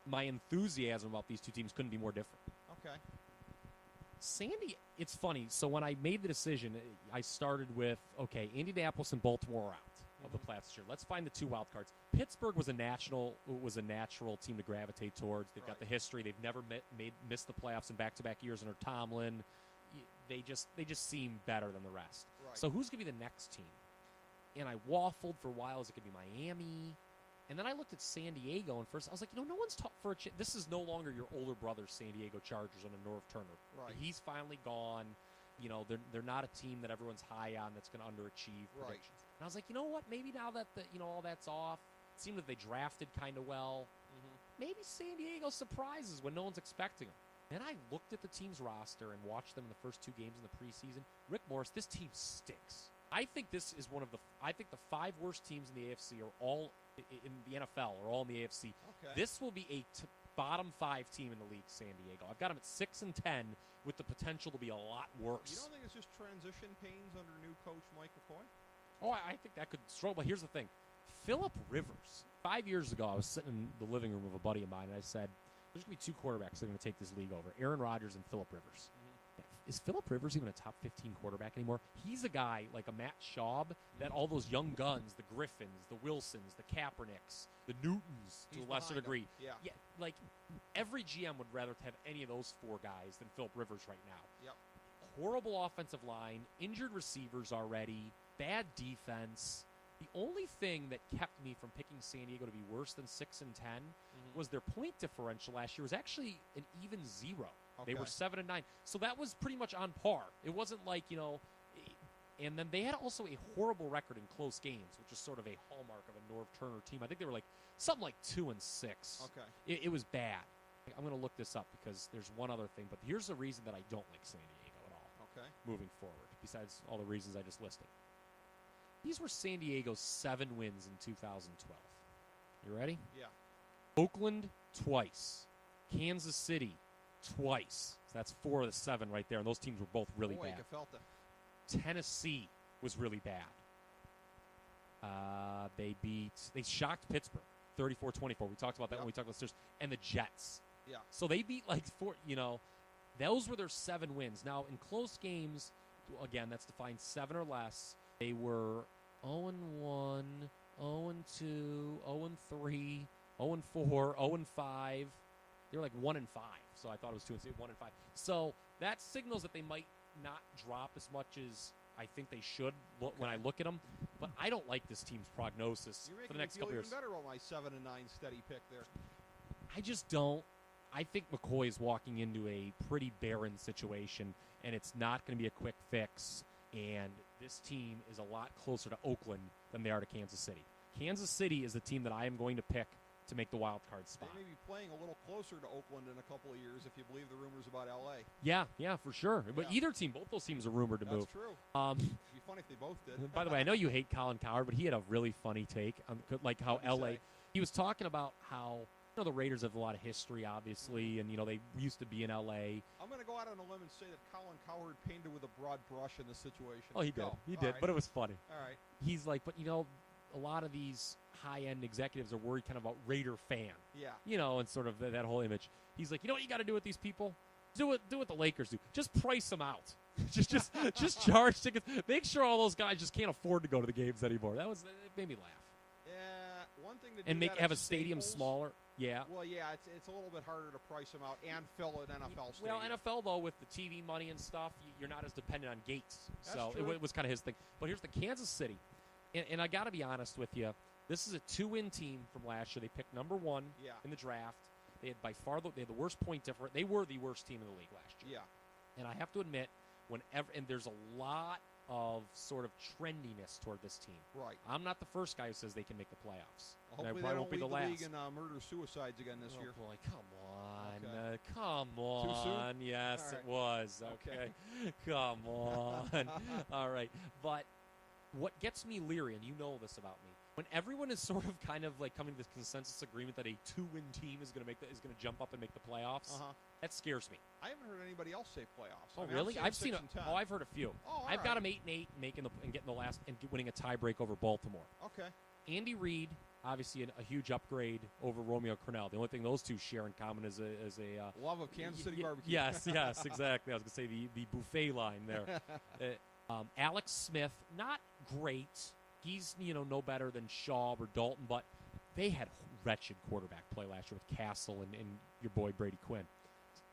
My enthusiasm about these two teams couldn't be more different. Okay. Sandy, it's funny. So when I made the decision, I started with, Indianapolis and Baltimore are out of the playoffs this year. Let's find the 2 wild cards. Pittsburgh was a natural team to gravitate towards. They've got the history. They've never missed the playoffs in back-to-back years under Tomlin. They just seem better than the rest. Right. So who's going to be the next team? And I waffled for a while. Is it going to be Miami? And then I looked at San Diego, and first I was like, no one's taught for a chance. This is no longer your older brother's San Diego Chargers under Norv Turner. Right. He's finally gone. They're not a team that everyone's high on that's going to underachieve predictions. And I was like, you know what? Maybe now that all that's off, it seemed that they drafted kind of well. Maybe San Diego surprises when no one's expecting them. Then I looked at the team's roster and watched them in the first 2 games in the preseason. Rick Morris, this team stinks. I think this is I think the 5 worst teams in the AFC are all in the NFL, are all in the AFC. Okay. This will be a bottom 5 team in the league, San Diego. I've got them at 6-10 with the potential to be a lot worse. You don't think it's just transition pains under new coach Mike McCoy? Oh, I think that could struggle. But here's the thing. Phillip Rivers. 5 years ago, I was sitting in the living room of a buddy of mine, and I said, there's going to be 2 quarterbacks that are going to take this league over, Aaron Rodgers and Phillip Rivers. Is Phillip Rivers even a top 15 quarterback anymore? He's a guy like a Matt Schaub that all those young guns, the Griffins, the Wilsons, the Kaepernicks, the Newtons to a lesser degree. Yeah, like every GM would rather have any of those 4 guys than Phillip Rivers right now. Yep. Horrible offensive line, injured receivers already, bad defense. The only thing that kept me from picking San Diego to be worse than 6-10 was their point differential last year was actually an even 0. Okay. They were 7-9, so that was pretty much on par. It wasn't like and then they had also a horrible record in close games, which is sort of a hallmark of a Norv Turner team. I think they were something like 2-6. Okay, it was bad. I'm going to look this up because there's one other thing, but here's the reason that I don't like San Diego at all. Okay, moving forward. besides all the reasons I just listed. These were San Diego's 7 wins in 2012. You ready? Yeah. Oakland, twice. Kansas City, twice. So that's 4 of the 7 right there, and those teams were both really bad. Tennessee was really bad. They shocked Pittsburgh, 34-24. We talked about that when we talked about the Steelers. And the Jets. Yeah. So they beat those were their 7 wins. Now, in close games, again, that's defined 7 or less. They were 0-1, 0-2, 0-3, 0-4, 0-5. They were like 1-5. So I thought it was 2-1 and 5. So that signals that they might not drop as much as I think they should when I look at them. But I don't like this team's prognosis for the next couple years. You're making me feel even better on my 7-9 steady pick there. I just don't. I think McCoy is walking into a pretty barren situation, and it's not going to be a quick fix. And this team is a lot closer to Oakland than they are to Kansas City. Kansas City is the team that I am going to pick to make the wild card spot. They may be playing a little closer to Oakland in a couple of years if you believe the rumors about L.A. Yeah, for sure. But either team, both those teams are rumored to move. That's true. It'd be funny if they both did. By the way, I know you hate Colin Cowherd, but he had a really funny take on like how L.A. He was talking about how the Raiders have a lot of history, obviously, and they used to be in L.A. I'm going to go out on a limb and say that Colin Cowherd painted with a broad brush in this situation. Oh, he did. He did, but it was funny. All right. He's like, but a lot of these high-end executives are worried kind of about Raider fan. Yeah. And sort of that whole image. He's like, you know what you got to do with these people? Do what the Lakers do. Just price them out. just charge tickets. Make sure all those guys just can't afford to go to the games anymore. It made me laugh. Yeah, one thing to do and that have a at stadium Staples, smaller. Yeah. Well, yeah, it's a little bit harder to price them out and fill an NFL stadium. Well, NFL, though, with the TV money and stuff, you're not as dependent on gates. That's so true. It was kind of his thing. But here's the Kansas City. And I got to be honest with you. This is a 2-win team from last year. They picked number 1 in the draft. They had they had the worst point difference. They were the worst team in the league last year. Yeah. And I have to admit, and there's a lot of sort of trendiness toward this team. Right. I'm not the first guy who says they can make the playoffs. Hopefully they don't lead the league in murder-suicides again this year. Boy, come on. Okay. Come on. Too soon? Yes, All right. It was. Okay. Come on. All right. But what gets me leery, and you know this about me, when everyone is sort of kind of like coming to this consensus agreement that a 2-win team is going to jump up and make the playoffs, that scares me. I haven't heard anybody else say playoffs. Oh, really? I've seen it. Oh, I've heard a few. Oh, I've got them 8-8, getting the last and winning a tiebreak over Baltimore. Okay. Andy Reid, obviously a huge upgrade over Romeo Crennel. The only thing those two share in common is a love of Kansas City barbecue. Yes, exactly. I was going to say the buffet line there. Alex Smith, not great. He's no better than Shaw or Dalton, but they had wretched quarterback play last year with Castle and your boy Brady Quinn.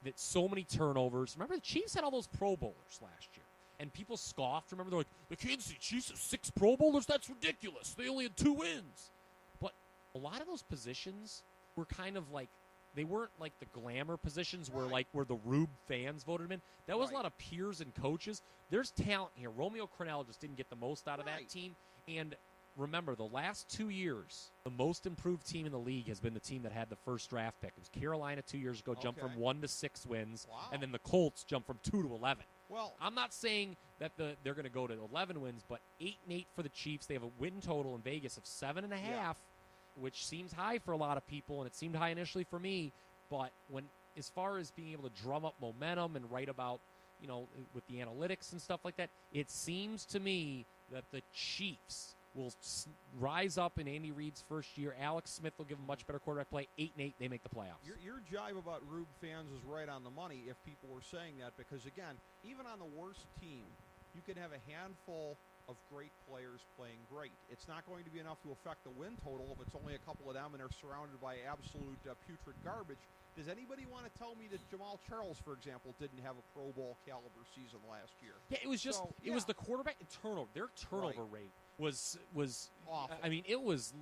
That so many turnovers. Remember the Chiefs had all those Pro Bowlers last year, and people scoffed. Remember they're like, the Kansas City Chiefs have 6 Pro Bowlers. That's ridiculous. They only had 2 wins. But a lot of those positions were kind of like they weren't like the glamour positions where the Rube fans voted him in. That was a lot of peers and coaches. There's talent here. Romeo Crennel just didn't get the most out of that team. And remember, the last 2 years, the most improved team in the league has been the team that had the first draft pick. It was Carolina 2 years ago, jumped from 1 to 6 wins, and then the Colts jumped from 2 to 11. Well, I'm not saying that they're going to go to 11 wins, but 8-8 for the Chiefs. They have a win total in Vegas of 7.5, which seems high for a lot of people, and it seemed high initially for me. But as far as being able to drum up momentum and write about, with the analytics and stuff like that, it seems to me that the Chiefs will rise up in Andy Reid's first year. Alex Smith will give them much better quarterback play. 8-8, they make the playoffs. Your jibe about Rube fans is right on the money if people were saying that, because, again, even on the worst team, you can have a handful of great players playing great. It's not going to be enough to affect the win total if it's only a couple of them and they're surrounded by absolute putrid garbage. Does anybody want to tell me that Jamal Charles, for example, didn't have a Pro Bowl caliber season last year? Yeah, it was just it was the quarterback and turnover. Their turnover rate was awful. It was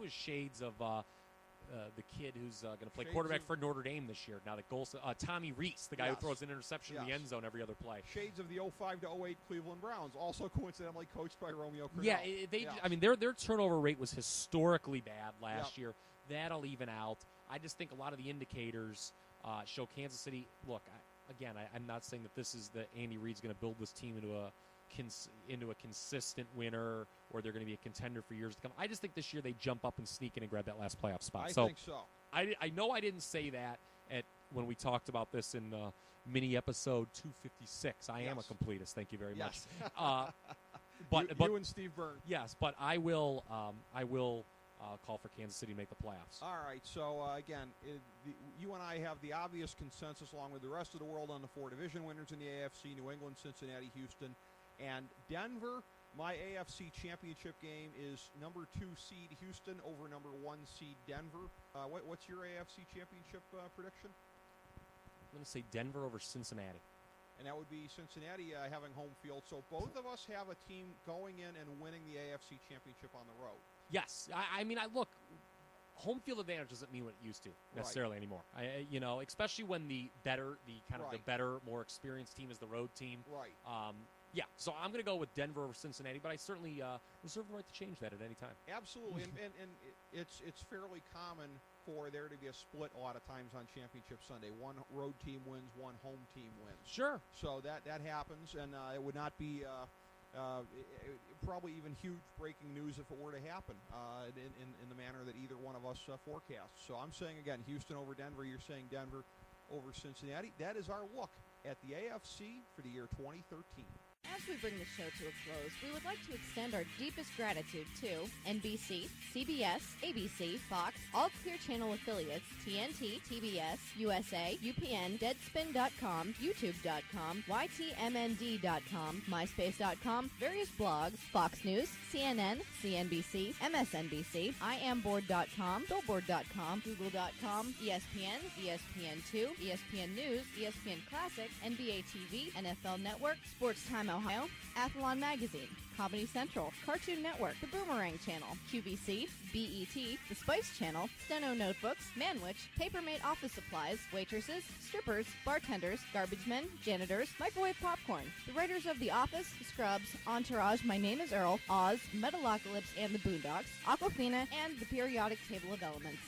shades of the kid who's going to play quarterback for Notre Dame this year. Now the goals, Tommy Reese, the guy who throws an interception in the end zone every other play. Shades of the 05 to 08 Cleveland Browns, also coincidentally coached by Romeo Crennel. Yeah, their turnover rate was historically bad last year. That'll even out. I just think a lot of the indicators show Kansas City. Look, I'm not saying that this is that Andy Reid's going to build this team into into a consistent winner, or they're going to be a contender for years to come. I just think this year they jump up and sneak in and grab that last playoff spot. I think so. I know I didn't say that when we talked about this in mini episode 256. I am a completist. Thank you very much. But you and Steve Byrne. Yes, but I will call for Kansas City to make the playoffs. All right. So again, you and I have the obvious consensus, along with the rest of the world, on the 4 division winners in the AFC: New England, Cincinnati, Houston, and Denver. My AFC championship game is number 2 seed Houston over number 1 seed Denver. What's your AFC championship prediction? I'm going to say Denver over Cincinnati. And that would be Cincinnati having home field. So both of us have a team going in and winning the AFC championship on the road. Yes. I mean, look, home field advantage doesn't mean what it used to necessarily anymore. Especially when the better, more experienced team is the road team. Right. Yeah, so I'm going to go with Denver over Cincinnati, but I certainly reserve the right to change that at any time. Absolutely, and it's fairly common for there to be a split a lot of times on Championship Sunday. One road team wins, one home team wins. Sure. So that happens, and it would not be probably even huge breaking news if it were to happen in the manner that either one of us forecasts. So I'm saying, again, Houston over Denver. You're saying Denver over Cincinnati. That is our look at the AFC for the year 2013. As we bring the show to a close, we would like to extend our deepest gratitude to NBC, CBS, ABC, Fox, all Clear Channel affiliates, TNT, TBS, USA, UPN, Deadspin.com, YouTube.com, YTMND.com, MySpace.com, various blogs, Fox News, CNN, CNBC, MSNBC, IamBoard.com, Billboard.com, Google.com, ESPN, ESPN2, ESPN News, ESPN Classic, NBA TV, NFL Network, Sports Time Ohio, Athlon Magazine, Comedy Central, Cartoon Network, The Boomerang Channel, QVC, BET, The Spice Channel, Steno Notebooks, Manwich, Papermate Office Supplies, waitresses, strippers, bartenders, garbage men, janitors, microwave popcorn, the writers of The Office, Scrubs, Entourage, My Name is Earl, Oz, Metalocalypse and the Boondocks, Aquafina, and the Periodic Table of Elements.